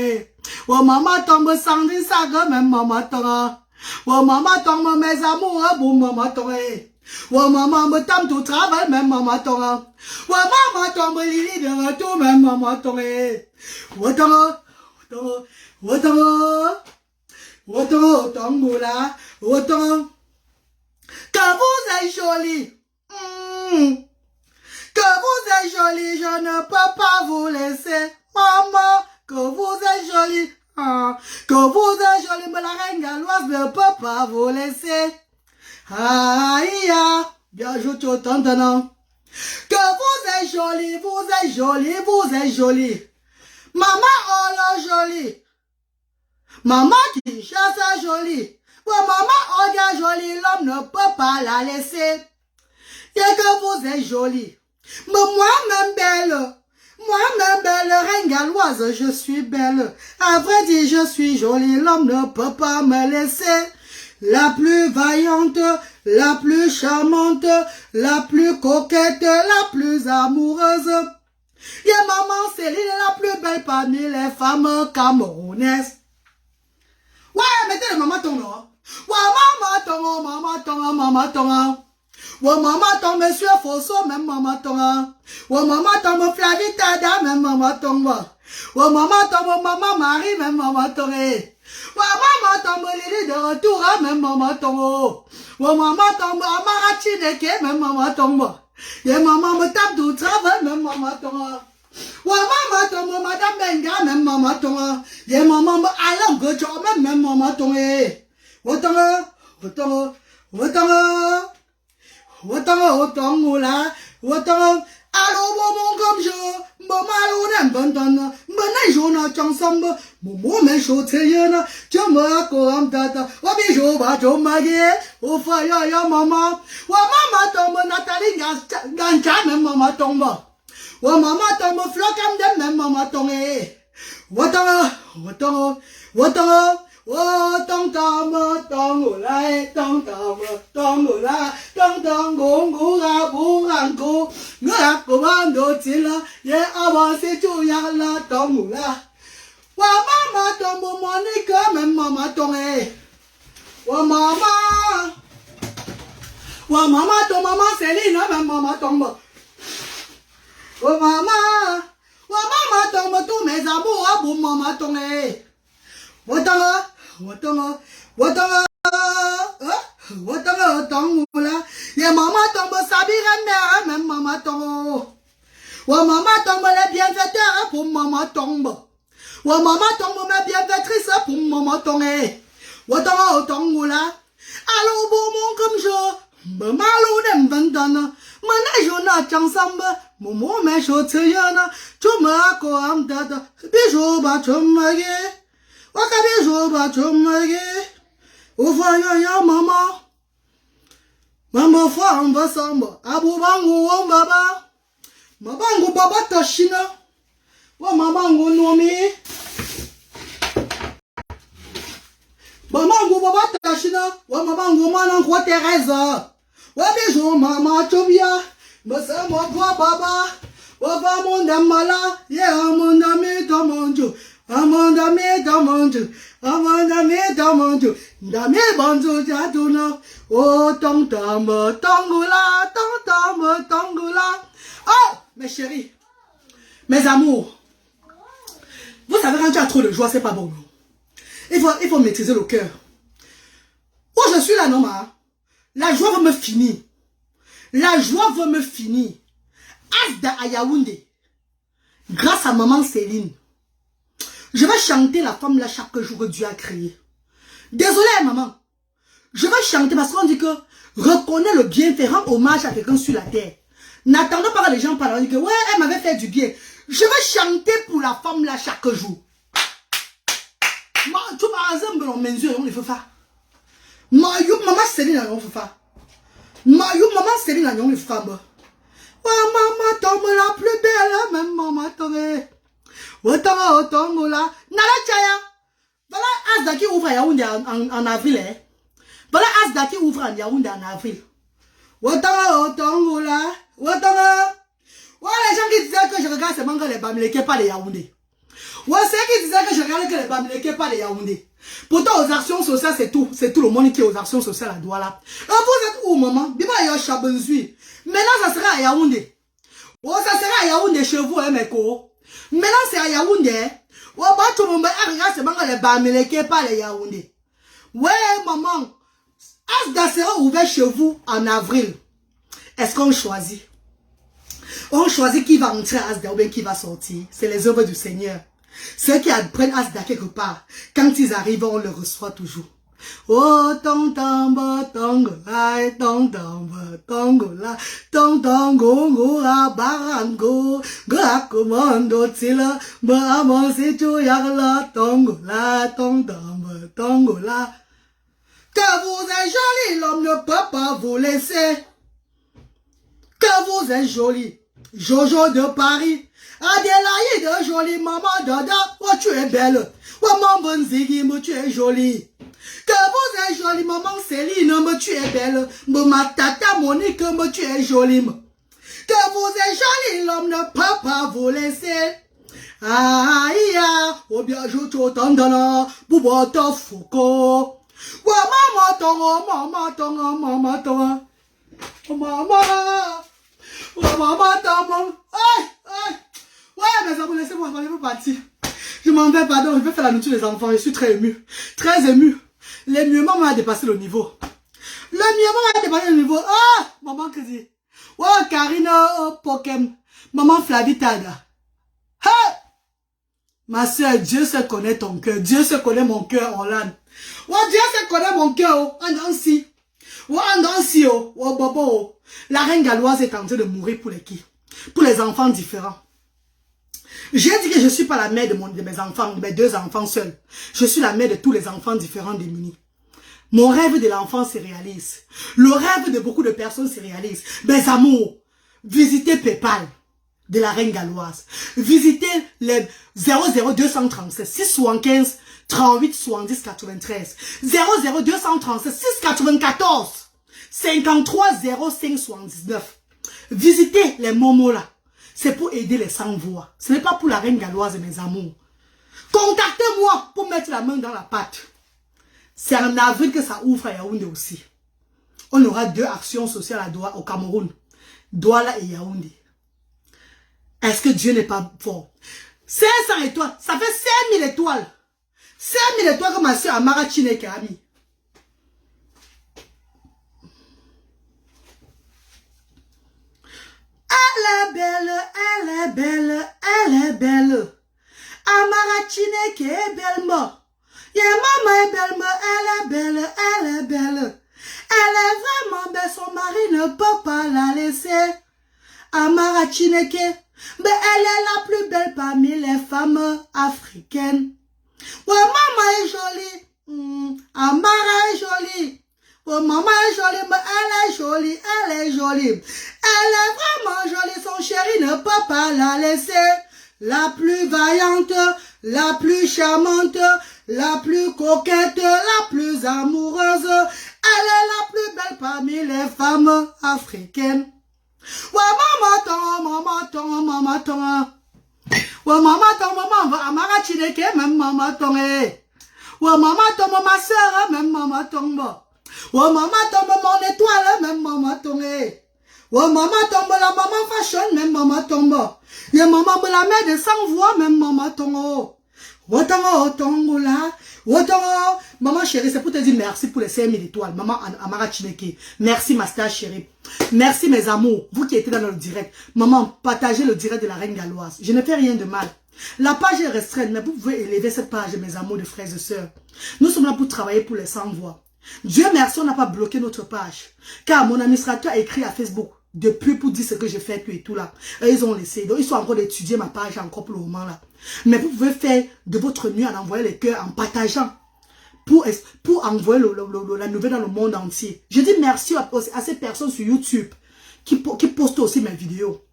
Wa maman tongo, Sandrine Saga, même maman tongo. Wa maman tongo, mes amours pour maman tongo. Wa maman me tame tout travail, même maman tonga. Wa maman tombe lili de retour, même maman tonga. Wa tonga, wa tonga, wa tonga, tongola, wa tonga. Que vous êtes jolie, que vous êtes jolie, je ne peux pas vous laisser, maman. Que vous êtes jolie, que vous êtes jolie, mais la reine galloise ne peut pas vous laisser. Aïe, bien joué autant de nom. Que vous êtes jolie, vous êtes jolie, vous êtes jolie. Maman, oh là, jolie. Maman qui chasse jolie. Ouais, maman, oh là, jolie, l'homme ne peut pas la laisser. Et que vous êtes jolie. Mais moi-même belle. Moi-même belle, reine galloise, je suis belle. À vrai dire, je suis jolie, l'homme ne peut pas me laisser. La plus vaillante, la plus charmante, la plus coquette, la plus amoureuse. Et maman Céline est la plus belle parmi les femmes camerounaises. Ouais, mettez le maman ton nom. Ouais, maman ton, maman ton, maman ton. Ouais, maman ton, monsieur Fosso, même maman ton. Ouais, maman ton, Flavie Tada, même maman ton. Ouais, maman ton, maman Marie, même maman ton. Ouais, maman tombe Lili de retour, même maman tombe. Ouais, maman tombe Amarachi Deke, même maman tombe. Et maman me tape du travail, même maman tombe. Ouais, maman tombe Madame Benga, même maman tombe. Et maman me allant gojo, même maman tombe. Ouais, tombe, ouais, tombe, ouais, tombe. Ouais, tombe, ouais, tombe, là. Ouais, tombe. Allô, maman, comme je, maman, allô, n'aime pas, m'en journée, ensemble, maman, mais chaud, c'est y'en, tu me comme tata, ou bien je vais te marier, au foyer, ya maman, ou maman tombe, Nathalie, gancha, même maman tombe, ou maman tombe, flocam de même maman tombe, ou tombe, ou tombe, oh, tong tong tong lai tong la tong tong gong ga bu ang go ngak ko ban do chila ye avance chu ya la tong la wa mama tong mo Monica même mama tong wa mama tong mama Céline même mama tong wa mama tong tous mes amours pour mama tong Watanga, tangula. Ye maman tombe sabira même maman tombe. Wa maman tombe les bienfaiteurs pour maman tombe. Wa maman tombe mes bienfaitrices pour maman tombe. Watanga, tangula. Allô, bon mon comme je, Mamalou dem vandana, manajona chansamba, momo me shoteyana, chuma ko amdada, bijoba chumage, waka bijoba chumage, ufanya ya mama, mama famba samba, abubangu baba, mabangu baba tashina, wa mamangu nomi, mamangu baba tashina, wa mamangu manangu Teresa. Wabejo mama chobia, basa mo baba, wava monda mala, ye amanda me tamanjo, amanda me tamanjo, amanda me tamanjo, dame banjo jaduna, oh tong tamba tangula, tong tamba tangula. Oh mes chéris, mes amours, vous savez quand tu as trop de joie c'est pas bon. Il faut maîtriser le cœur. Oh je suis là non ma. La joie va me finir. La joie va me finir. Asda à Yaoundé. Grâce à maman Céline. Je vais chanter la femme là chaque jour que Dieu a créé. Désolé maman. Je vais chanter parce qu'on dit que reconnais le bienfait, rend hommage à quelqu'un sur la terre. N'attendons pas que les gens parlent. On dit que ouais, elle m'avait fait du bien. Je vais chanter pour la femme là chaque jour. Tu m'as ensemble dans mes yeux, on ne fait pas. Maman Céline a fait ça. Maman Céline a fait ça. Maman tombe la plus belle, même maman tombe. Tombe là. Nala Chaya. Voilà Asda qui ouvre à Yaoundé en avril. Voilà Asda qui ouvre à Yaoundé en avril. Tombe là. Voilà les gens qui disaient que je regarde seulement que les Bamileke pas les Yaoundé. Ouais, c'est qui disaient que je regarde que les Bamileke pas les Yaoundé. Pourtant, aux actions sociales, c'est tout le monde qui est aux actions sociales à Douala. Et vous êtes où, maman? Bima yo Chabenzui. Maintenant, ça sera à Yaoundé. Oh, ça sera à Yaoundé chez vous, hein, mes co. Maintenant, c'est à Yaoundé. Oh, bah, tout le monde, regarde, c'est bon que les Bamileke pas les Yaoundé. Ouais, maman. Asda sera ouvert chez vous en avril. Est-ce qu'on choisit? On choisit qui va entrer à Asda ou bien qui va sortir. C'est les œuvres du Seigneur. Ceux qui apprennent Asda quelque part, quand ils arrivent, on le reçoit toujours. Oh, tong tamba, tong lai, tong tamba, tong la, tong go, barango, ga commando, tila, ba avancer, tu yagla, tong la, tong tamba, tong la. Que vous êtes joli, l'homme ne peut pas vous laisser. Que vous êtes joli, Jojo de Paris. Adélaïde, jolie maman Dada, oh tu es belle. Oh maman Ziggy, tu es jolie. Que vous êtes jolie maman Céline, tu es belle. Ma tata Monique, tu es jolie. Que vous êtes jolie, l'homme ne peut pas vous laisser. Aïe, oh bien je t'entends là, pour ta Foucault. Oh maman ton, maman ton, maman ton. Oh maman. Oh maman ton, maman. Aïe, aïe. Ouais, mes amis, laissez-moi, je vais partir. Je m'en vais, pardon, je vais faire la nourriture des enfants. Je suis très ému. Très ému. L'émuement m'a dépassé le niveau. L'émuement m'a dépassé le niveau. Ah, maman Kézi. Oh, Karina, oh, Pokem. Maman Flavie Tada. Hey! Ma soeur, Dieu se connaît ton cœur. Dieu se connaît mon cœur, Hollande. Oh, Dieu se connaît mon cœur, oh, Andansi. Oh, Andansi, oh, oh, Bobo, oh. La reine galloise est en train de mourir pour les qui? Pour les enfants différents. J'ai dit que je ne suis pas la mère de mes enfants, de mes deux enfants seuls. Je suis la mère de tous les enfants différents démunis. Mon rêve de l'enfant se réalise. Le rêve de beaucoup de personnes se réalise. Mes amours, visitez PayPal de la reine galloise. Visitez les 00237 675 38 70 93. 00237 694 53 05 79. Visitez les momos là. C'est pour aider les sans-voix. Ce n'est pas pour la reine galloise, mes amours. Contactez-moi pour mettre la main dans la pâte. C'est en avril que ça ouvre à Yaoundé aussi. On aura 2 actions sociales au Cameroun. Douala et Yaoundé. Est-ce que Dieu n'est pas fort? 500 étoiles. Ça fait 5000 étoiles. 5000 étoiles comme ma soeur Amara Chineke a mis. Elle est belle, elle est belle, elle est belle. Amara Chineke est belle, moi. Yeah, maman est belle, elle est belle, elle est belle. Elle est vraiment belle, son mari. ne peut pas la laisser. Amara Chineke, mais elle est la plus belle parmi les femmes africaines. Ouais, maman est jolie. Amara est jolie. Oh, maman est jolie, mais elle est jolie, elle est jolie. Elle est vraiment jolie, son chéri ne peut pas la laisser. La plus vaillante, la plus charmante, la plus coquette, la plus amoureuse. Elle est la plus belle parmi les femmes africaines. Ouais, maman ton. Ouais, maman, Amara Chineke, même maman ton. Ouais, maman ton, ma soeur, même maman ton. Ouais, maman tombe mon étoile, même maman tombe. Ouais, maman tombe la maman fashion, même maman tombe. Et maman me la met de sans voix, même maman tombe. Wotongo là. Wotongo. Maman chérie, c'est pour te dire merci pour les 5000 étoiles. Maman Amara Chineke. Merci ma star chérie. Merci mes amours. Vous qui étiez dans le direct. Maman, partagez le direct de la Reine Galloise. Je ne fais rien de mal. La page est restreinte, mais vous pouvez élever cette page, mes amours de frères et sœurs. Nous sommes là pour travailler pour les 100 voix. Dieu merci, on n'a pas bloqué notre page. Car mon administrateur a écrit à Facebook depuis pour dire ce que j'ai fait, tout et tout là. Et ils ont laissé. Donc ils sont en train d'étudier ma page encore pour le moment là. Mais vous pouvez faire de votre mieux en envoyant les cœurs, en partageant. Pour envoyer la nouvelle dans le monde entier. Je dis merci à ces personnes sur YouTube qui postent aussi mes vidéos.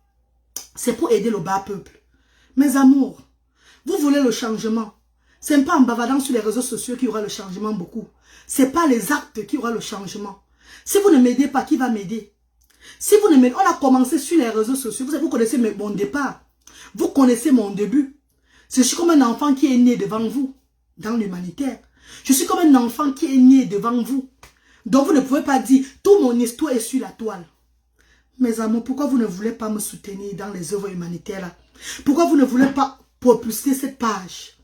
C'est pour aider le bas peuple. Mes amours, vous voulez le changement. Ce n'est pas en bavardant sur les réseaux sociaux qu'il y aura le changement beaucoup. Ce n'est pas les actes qui aura le changement. Si vous ne m'aidez pas, qui va m'aider? Si vous ne m'aidez, on a commencé sur les réseaux sociaux. Vous connaissez mon départ. Vous connaissez mon début. Je suis comme un enfant qui est né devant vous, dans l'humanitaire. Je suis comme un enfant qui est né devant vous. Donc vous ne pouvez pas dire, toute mon histoire est sur la toile. Mes amours, pourquoi vous ne voulez pas me soutenir dans les œuvres humanitaires là? Pourquoi vous ne voulez pas propulser cette page?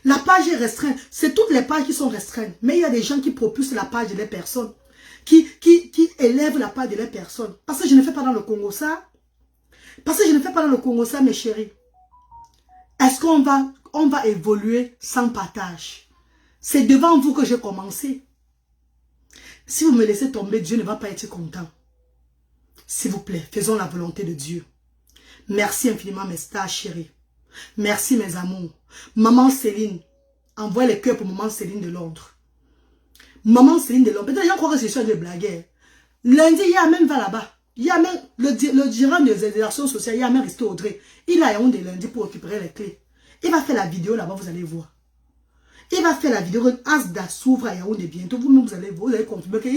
La page est restreinte. C'est toutes les pages qui sont restreintes. Mais il y a des gens qui propulsent la page des personnes. Qui élèvent la page des personnes. Parce que je ne fais pas dans le Congo ça. Parce que je ne fais pas dans le Congo ça, mes chéris. Est-ce qu'on va évoluer sans partage? C'est devant vous que j'ai commencé. Si vous me laissez tomber, Dieu ne va pas être content. S'il vous plaît, faisons la volonté de Dieu. Merci infiniment mes stars chéris. Merci mes amours. Maman Céline, envoie les cœurs pour maman Céline de Londres. Maman Céline de Londres. Peut-être les gens croient que c'est sûr de blaguer. Lundi, il y a même va là-bas. Il y a même le gérant des actions sociales, il y a même resté Audrey. Il a un des lundis pour récupérer les clés. Il va faire la vidéo là-bas, vous allez voir. Il va faire la vidéo. Asda s'ouvre à Yaoundé bientôt. Vous-même, vous allez confirmer que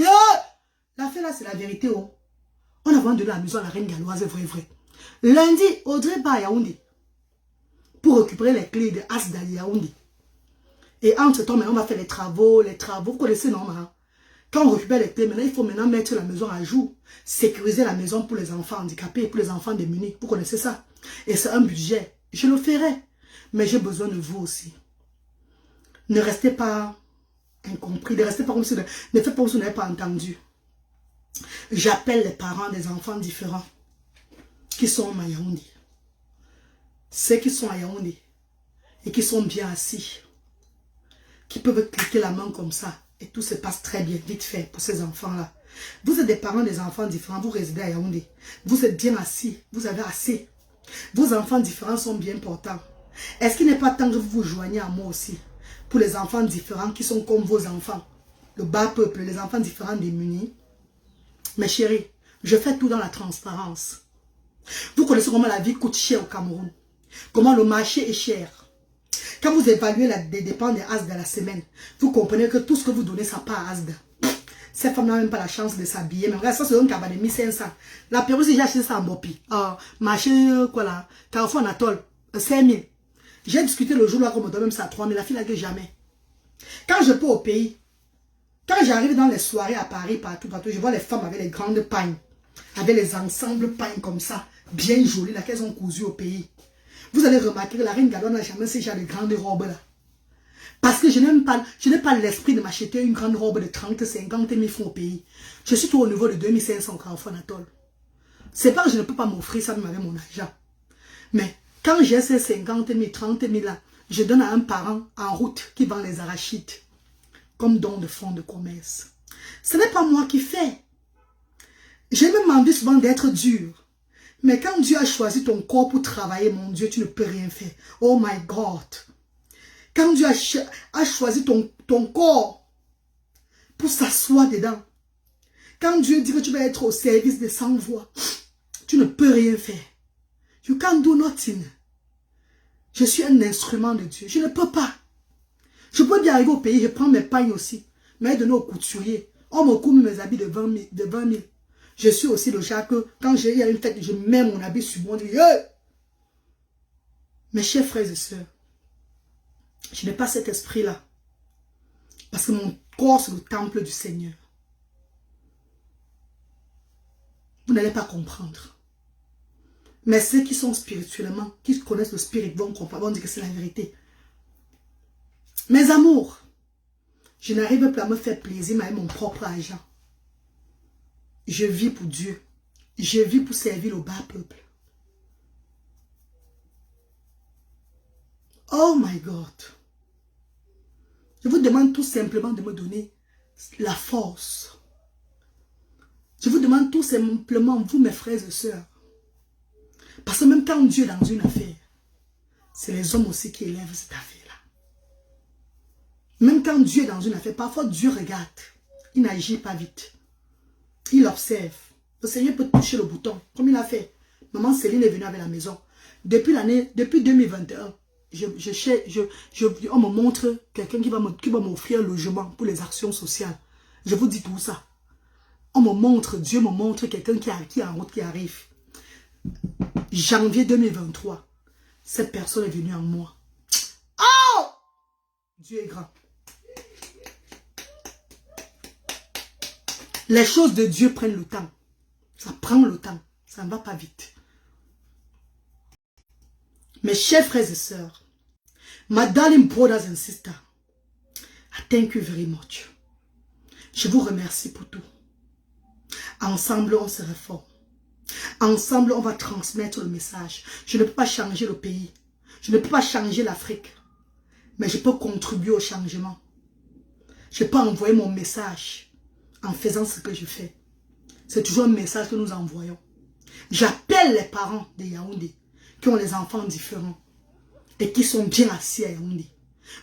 l'affaire là, c'est la vérité. Oh. On a vendu la maison à la Reine Galloise, vrai. Lundi, Audrey va à Yaoundé pour récupérer les clés de Asda Yaoundé. Et entre-temps, on va faire les travaux. Vous connaissez, non, hein? Quand on récupère les clés, maintenant, il faut maintenant mettre la maison à jour. Sécuriser la maison pour les enfants handicapés et pour les enfants démunis. Vous connaissez ça? Et c'est un budget. Je le ferai. Mais j'ai besoin de vous aussi. Ne restez pas incompris. Ne restez pas comme si ne faites pas comme si vous n'avez pas entendu. J'appelle les parents des enfants différents qui sont à Yaoundé. Ceux qui sont à Yaoundé et qui sont bien assis. Qui peuvent cliquer la main comme ça. Et tout se passe très bien, vite fait pour ces enfants-là. Vous êtes des parents des enfants différents, vous résidez à Yaoundé. Vous êtes bien assis, vous avez assez. Vos enfants différents sont bien portants. Est-ce qu'il n'est pas temps que vous vous joignez à moi aussi? Pour les enfants différents qui sont comme vos enfants. Le bas peuple, les enfants différents démunis. Mes chéris, je fais tout dans la transparence. Vous connaissez comment la vie coûte cher au Cameroun. Comment le marché est cher. Quand vous évaluez les dépenses des Asda de la semaine, vous comprenez que tout ce que vous donnez, ça part à Asda. Ces femmes n'ont même pas la chance de s'habiller. Mais regarde, ça c'est un cabane de 1500. La période, j'ai acheté ça en Bopi. Marché, quoi là, Carrefour Anatole, 5000. J'ai discuté le jour là qu'on me donne même ça à 3000. La fille n'a que jamais. Quand je peux au pays, quand j'arrive dans les soirées à Paris, partout, je vois les femmes avec les grandes pagnes, avec les ensembles pagnes comme ça, bien jolies, là, qu'elles ont cousues au pays. Vous allez remarquer que la Reine Galloise n'a jamais ces genre de grandes robes là. Parce que je n'ai pas l'esprit de m'acheter une grande robe de 30, 50 000 francs au pays. Je suis tout au niveau de 2500 Carrefour Anatole. C'est pas que je ne peux pas m'offrir ça avec mon argent. Mais quand j'ai ces 50 000, 30 000 là, je donne à un parent en route qui vend les arachides comme don de fonds de commerce. Ce n'est pas moi qui fais. J'ai même envie souvent d'être dur. Mais quand Dieu a choisi ton corps pour travailler, mon Dieu, tu ne peux rien faire. Oh my God. Quand Dieu a choisi ton corps pour s'asseoir dedans. Quand Dieu dit que tu vas être au service des sans-voix, tu ne peux rien faire. You can't do nothing. Je suis un instrument de Dieu. Je ne peux pas. Je peux bien arriver au pays, je prends mes pagnes aussi. Mais donner au couturier. On me coupe mes habits de 20 000. Je suis aussi le genre que quand il y a une fête, je mets mon habit sur moi. Je dis, hey! Mes chers frères et sœurs, je n'ai pas cet esprit-là. Parce que mon corps, c'est le temple du Seigneur. Vous n'allez pas comprendre. Mais ceux qui sont spirituellement, qui connaissent le spirit, vont comprendre, vont dire que c'est la vérité. Mes amours, je n'arrive plus à me faire plaisir avec mon propre argent. Je vis pour Dieu. Je vis pour servir le bas peuple. Oh my God. Je vous demande tout simplement de me donner la force. Je vous demande tout simplement, vous mes frères et sœurs. Parce que même quand Dieu est dans une affaire, c'est les hommes aussi qui élèvent cette affaire-là. Même quand Dieu est dans une affaire, parfois Dieu regarde. Il n'agit pas vite. Il observe. Le Seigneur peut toucher le bouton, comme il a fait. Maman Céline est venue avec la maison. Depuis 2021, on me montre quelqu'un qui va m'offrir un logement pour les actions sociales. Je vous dis tout ça. On me montre, Dieu me montre quelqu'un qui est en route, qui arrive. Janvier 2023, cette personne est venue en moi. Oh! Dieu est grand. Les choses de Dieu prennent le temps. Ça prend le temps. Ça ne va pas vite. Mes chers frères et sœurs, my darling brothers and sisters, I thank you very much. Je vous remercie pour tout. Ensemble, on se réforme. Ensemble, on va transmettre le message. Je ne peux pas changer le pays. Je ne peux pas changer l'Afrique. Mais je peux contribuer au changement. Je peux envoyer mon message en faisant ce que je fais. C'est toujours un message que nous envoyons. J'appelle les parents de Yaoundé qui ont les enfants différents et qui sont bien assis à Yaoundé.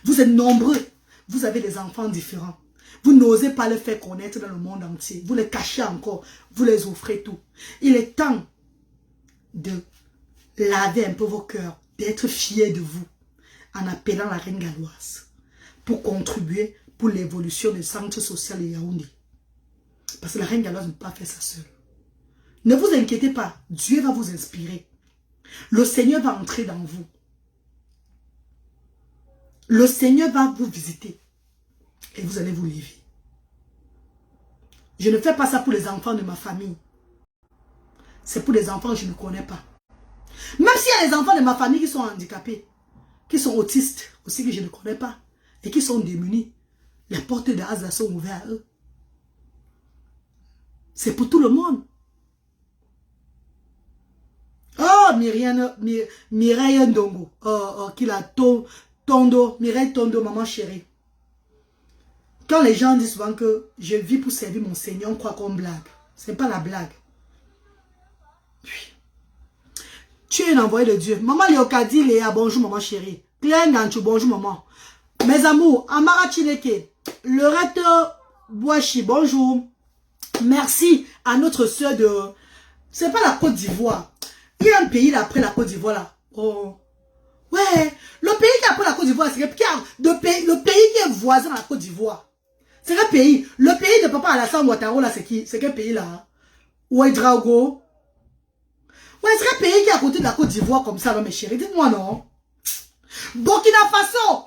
Vous êtes nombreux. Vous avez des enfants différents. Vous n'osez pas les faire connaître dans le monde entier. Vous les cachez encore. Vous les offrez tout. Il est temps de laver un peu vos cœurs, d'être fiers de vous en appelant la reine galloise pour contribuer pour l'évolution des centres sociaux de Yaoundé. Parce que la reine galloise ne peut pas faire ça seule. Ne vous inquiétez pas. Dieu va vous inspirer. Le Seigneur va entrer dans vous. Le Seigneur va vous visiter. Et vous allez vous lever. Je ne fais pas ça pour les enfants de ma famille. C'est pour les enfants que je ne connais pas. Même s'il y a des enfants de ma famille qui sont handicapés, qui sont autistes, aussi que je ne connais pas, et qui sont démunis, les portes de Asda sont ouvertes à eux. C'est pour tout le monde. Oh, Mireille Ndongo. Qui l'a Tondo, Mireille Tondo, maman chérie. Quand les gens disent souvent que je vis pour servir mon Seigneur, on croit qu'on blague. Ce n'est pas la blague. Oui. Tu es un envoyé de Dieu. Maman Léocadie, Léa, bonjour maman chérie. Claire Nganchou, bonjour maman. Mes amours, Amara Chineke, Lorette Boachi, bonjour. Merci à notre soeur de... C'est pas la Côte d'Ivoire. Il y a un pays là après la Côte d'Ivoire là. Oh. Ouais. Le pays qui est après la Côte d'Ivoire, c'est le pays qui est voisin à la Côte d'Ivoire. C'est quel pays? Le pays de Papa Alassane Ouattara là, c'est qui? C'est quel pays là? Ouedraogo. Ouais, c'est quel pays qui est à côté de la Côte d'Ivoire comme ça, là, mes chéris? Dites-moi non. Burkina Faso.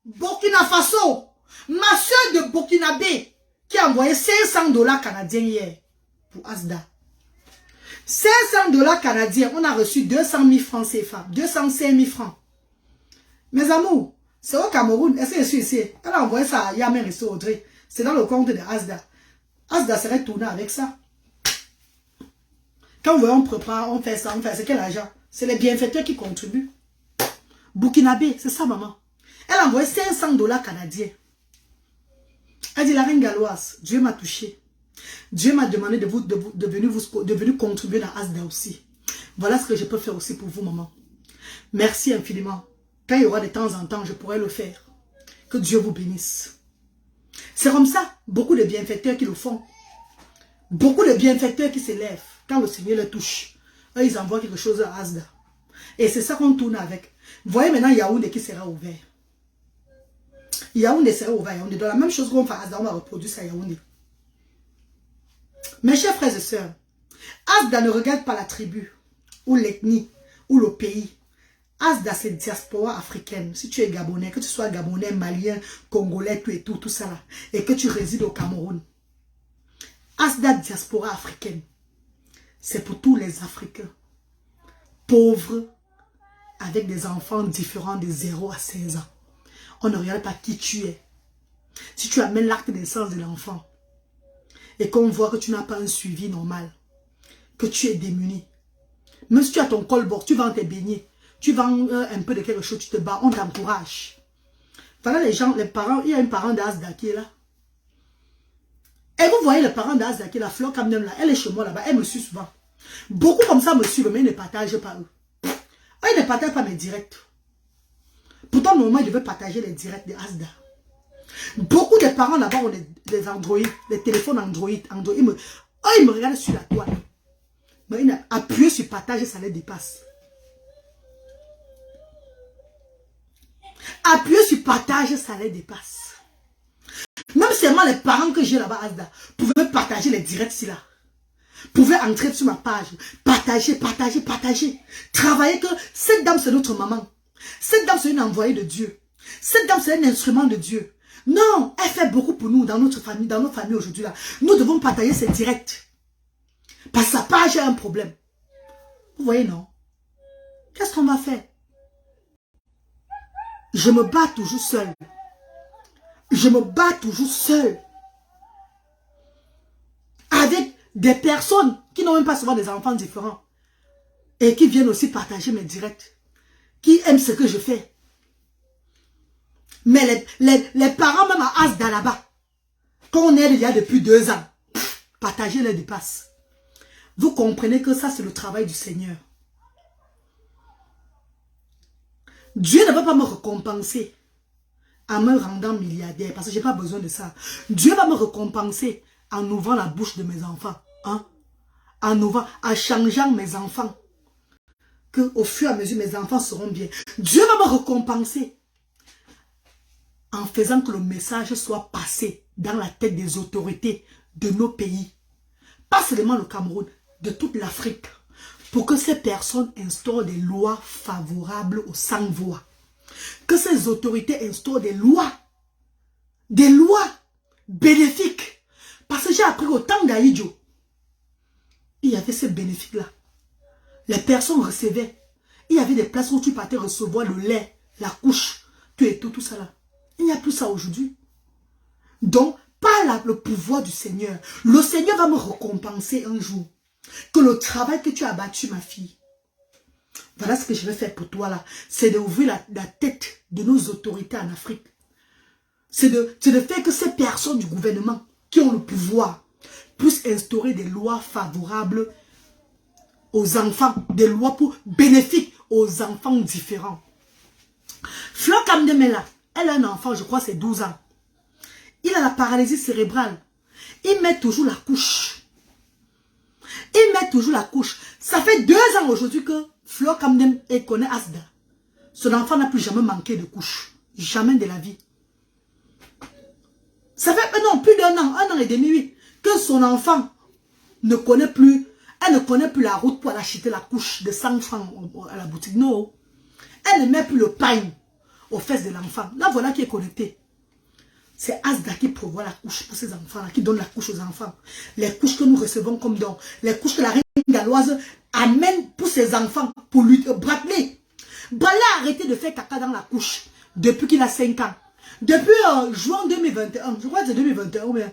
Burkina Faso. Ma soeur de Burkinabé qui a envoyé 500 $ canadiens hier pour Asda. 500 $ canadiens, on a reçu 200 000 francs CFA, 205 000 francs. Mes amours, c'est au Cameroun, est-ce que je suis ici? Elle a envoyé ça à Yamen et Audrey. C'est dans le compte de Asda. Asda serait tourné avec ça. Quand on prépare, on fait ça, c'est quel argent? C'est les bienfaiteurs qui contribuent. Burkinabé, c'est ça maman. Elle a envoyé 500 $ canadiens. Elle dit la reine galloise, Dieu m'a touché. Dieu m'a demandé de venir contribuer dans Asda aussi. Voilà ce que je peux faire aussi pour vous, maman. Merci infiniment. Quand il y aura de temps en temps, je pourrai le faire. Que Dieu vous bénisse. C'est comme ça, beaucoup de bienfaiteurs qui le font. Beaucoup de bienfaiteurs qui s'élèvent. Quand le Seigneur les touche, eux, ils envoient quelque chose à Asda. Et c'est ça qu'on tourne avec. Vous voyez maintenant Yaoundé qui sera ouvert. Yaoundé sera ouvert. Yaoundé. Dans la même chose qu'on fait à Asda, on va reproduire ça à Yaoundé. Mes chers frères et sœurs, Asda ne regarde pas la tribu, ou l'ethnie, ou le pays. Asda, c'est diaspora africaine. Si tu es Gabonais, que tu sois Gabonais, Malien, Congolais, tout ça là, et que tu résides au Cameroun. Asda, diaspora africaine, c'est pour tous les Africains, pauvres, avec des enfants différents de 0 à 16 ans. On ne regarde pas qui tu es. Si tu amènes l'acte de naissance de l'enfant, et qu'on voit que tu n'as pas un suivi normal, que tu es démuni, même si tu as ton col-bord, tu vends tes beignets, tu vends un peu de quelque chose, tu te bats, on t'encourage. Voilà les gens, les parents, il y a un parent d'Asda qui est là. Et vous voyez le parent d'Asda qui est là, Fleur Kamdem là, elle est chez moi là-bas, elle me suit souvent. Beaucoup comme ça me suivent, mais ils ne partagent pas eux. Ils ne partagent pas mes directs. Pourtant, normalement, ils devaient partager les directs de Asda. Beaucoup de parents là-bas ont des Android, des téléphones Android. Ils me regardent sur la toile. Mais ils appuient sur partage et ça les dépasse. Appuyer sur partage, ça les dépasse. Même seulement les parents que j'ai là-bas, Asda, pouvaient partager les directs ici là. Pouvaient entrer sur ma page. Partager. Travailler que cette dame c'est notre maman. Cette dame c'est une envoyée de Dieu. Cette dame c'est un instrument de Dieu. Non, elle fait beaucoup pour nous dans notre famille aujourd'hui là. Nous devons partager ces directs. Parce que sa page a un problème. Vous voyez non? Qu'est-ce qu'on va faire? Je me bats toujours seul. Je me bats toujours seul. Avec des personnes qui n'ont même pas souvent des enfants différents. Et qui viennent aussi partager mes directs. Qui aiment ce que je fais. Mais les parents même à Asda là-bas, quand on est il y a depuis 2 ans, partager les dépasses. Vous comprenez que ça c'est le travail du Seigneur. Dieu ne va pas me récompenser en me rendant milliardaire parce que je n'ai pas besoin de ça. Dieu va me récompenser en ouvrant la bouche de mes enfants. Hein? En changeant mes enfants. Que au fur et à mesure mes enfants seront bien. Dieu va me récompenser en faisant que le message soit passé dans la tête des autorités de nos pays. Pas seulement le Cameroun, de toute l'Afrique. Pour que ces personnes instaurent des lois favorables aux sans-voix. Que ces autorités instaurent des lois bénéfiques. Parce que j'ai appris au temps d'Aïdjo, il y avait ces bénéfices-là. Les personnes recevaient. Il y avait des places où tu partais recevoir le lait, la couche, tout ça là. Il n'y a plus ça aujourd'hui. Donc, par le pouvoir du Seigneur, le Seigneur va me récompenser un jour. Que le travail que tu as battu, ma fille, voilà ce que je vais faire pour toi là. C'est d'ouvrir la tête de nos autorités en Afrique. C'est de faire que ces personnes du gouvernement qui ont le pouvoir puissent instaurer des lois favorables aux enfants. Des lois pour bénéfiques aux enfants différents. Fleur Kamdemela, elle a un enfant, je crois c'est 12 ans. Il a la paralysie cérébrale. Il met toujours la couche. Ça fait 2 ans aujourd'hui que Fleur Kamdem connaît Asda. Son enfant n'a plus jamais manqué de couche. Jamais de la vie. Ça fait non, plus d'1 an, 1 an et demi, oui, que son enfant ne connaît plus. Elle ne connaît plus la route pour aller acheter la couche de 100 francs à la boutique. Non. Elle ne met plus le pain aux fesses de l'enfant. Là, voilà qui est connecté. C'est Asda qui prévoit la couche pour ces enfants-là, qui donne la couche aux enfants. Les couches que nous recevons comme don. Les couches que la reine galloise amène pour ses enfants, pour lui Bradley. Bradley a arrêté de faire caca dans la couche depuis qu'il a 5 ans. Depuis juin 2021, je crois que c'est 2021 ou bien.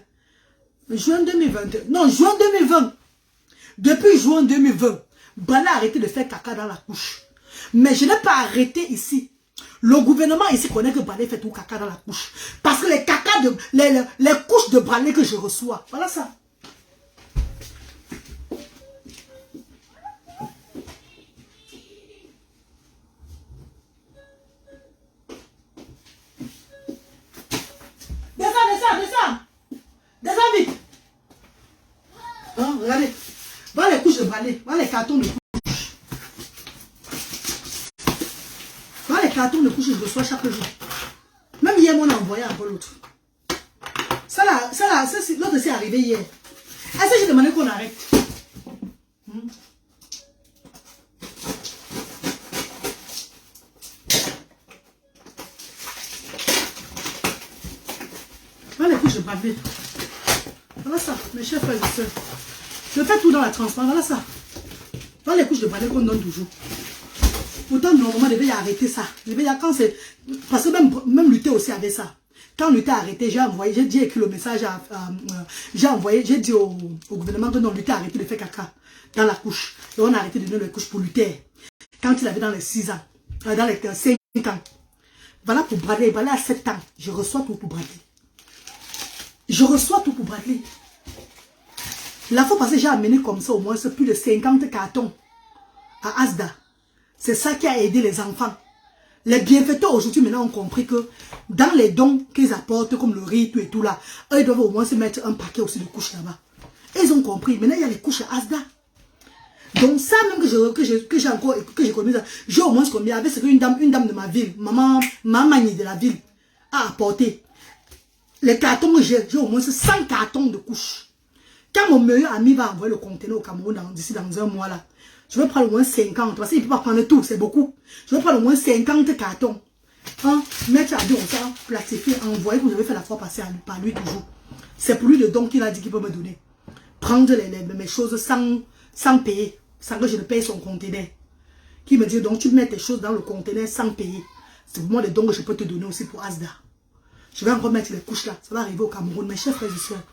Juin 2021, non, juin 2020. Depuis juin 2020, Bradley a arrêté de faire caca dans la couche. Mais je n'ai pas arrêté ici. Le gouvernement ici connaît que Bradley fait tout caca dans la couche. Parce que les couches de Bradley que je reçois, voilà ça. Allez. Voilà les couches de balai. Voilà les cartons de couches. Voilà les cartons de couches que je reçois chaque jour. Même hier, on a envoyé encore l'autre. Ça là, l'autre c'est arrivé hier. Est-ce que j'ai demandé qu'on arrête? Voilà les couches de balai. Voilà ça, mes chers frères et sœurs. Je fais tout dans la transparence. Voilà ça. Voilà les couches de balai qu'on donne toujours. Pourtant, normalement, je devais arrêter ça. Quand c'est... Parce que même lutter aussi avec ça. Quand lutter a arrêté, j'ai écrit le message j'ai dit au gouvernement que non, lutter a arrêté de faire caca dans la couche. Et on a arrêté de donner les couches pour lutter. Quand il avait dans les 6 ans, dans les 5 ans. Voilà pour Bradley. Voilà à 7 ans. Je reçois tout pour Bradley. Je reçois tout pour Bradley. La fois passée, j'ai amené comme ça au moins plus de 50 cartons à Asda. C'est ça qui a aidé les enfants. Les bienfaiteurs aujourd'hui maintenant ont compris que dans les dons qu'ils apportent, comme le riz, tout et tout là, eux ils doivent au moins se mettre un paquet aussi de couches là-bas. Ils ont compris. Maintenant il y a les couches à Asda. Donc ça même que j'ai connu, j'ai au moins combien avec ce qu'une dame de ma ville, maman de la ville, a apporté. Les cartons que j'ai au moins 100 cartons de couches. Quand mon meilleur ami va envoyer le conteneur au Cameroun d'ici dans un mois là, je vais prendre au moins 50, parce qu'il ne peut pas prendre tout, c'est beaucoup. Je vais prendre au moins 50 cartons. Mettre à deux, on va plastifier, envoyer, vous avez fait la fois passer par lui toujours. C'est pour lui le don qu'il a dit qu'il peut me donner. Prendre mes choses sans payer, sans que je ne paye son conteneur. Qui me dit, donc tu mets tes choses dans le conteneur sans payer. C'est pour moi le don que je peux te donner aussi pour Asda. Je vais encore mettre les couches là, ça va arriver au Cameroun, mes chers frères et sœurs.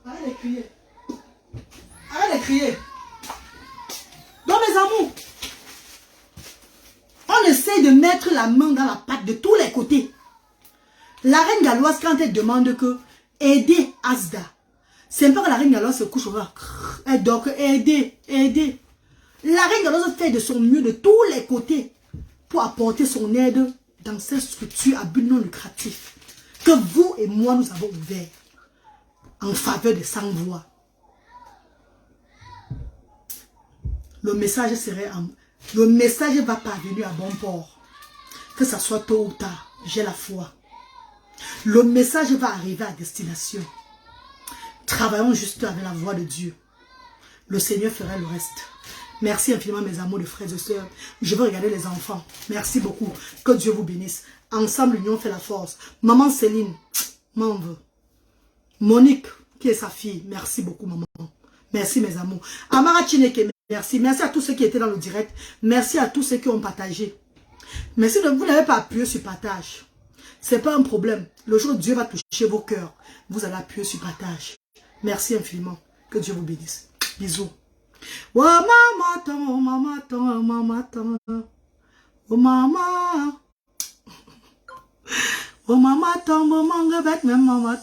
Arrête de crier. Arrête de crier. Donc mes amours, on essaie de mettre la main dans la pâte de tous les côtés. La reine galloise, quand elle demande que aider Asda, c'est pas que la reine galloise se couche, elle dort, aider. La reine galloise fait de son mieux de tous les côtés pour apporter son aide dans cette structure à but non lucratif que vous et moi nous avons ouvert en faveur de sans-voix. Le message va parvenir à bon port. Que ça soit tôt ou tard, j'ai la foi. Le message va arriver à destination. Travaillons juste avec la voix de Dieu. Le Seigneur fera le reste. Merci infiniment mes amours de frères et sœurs. Je veux regarder les enfants. Merci beaucoup. Que Dieu vous bénisse. Ensemble, l'union fait la force. Maman Céline, m'en veut. Monique, qui est sa fille. Merci beaucoup maman. Merci mes amours. Amara Chineke, merci. Merci à tous ceux qui étaient dans le direct. Merci à tous ceux qui ont partagé. Mais si vous n'avez pas appuyé sur partage, c'est pas un problème. Le jour où Dieu va toucher vos cœurs, vous allez appuyer sur partage. Merci infiniment. Que Dieu vous bénisse. Bisous. Oh maman, oh maman, oh maman, oh maman. Oh maman, oh maman,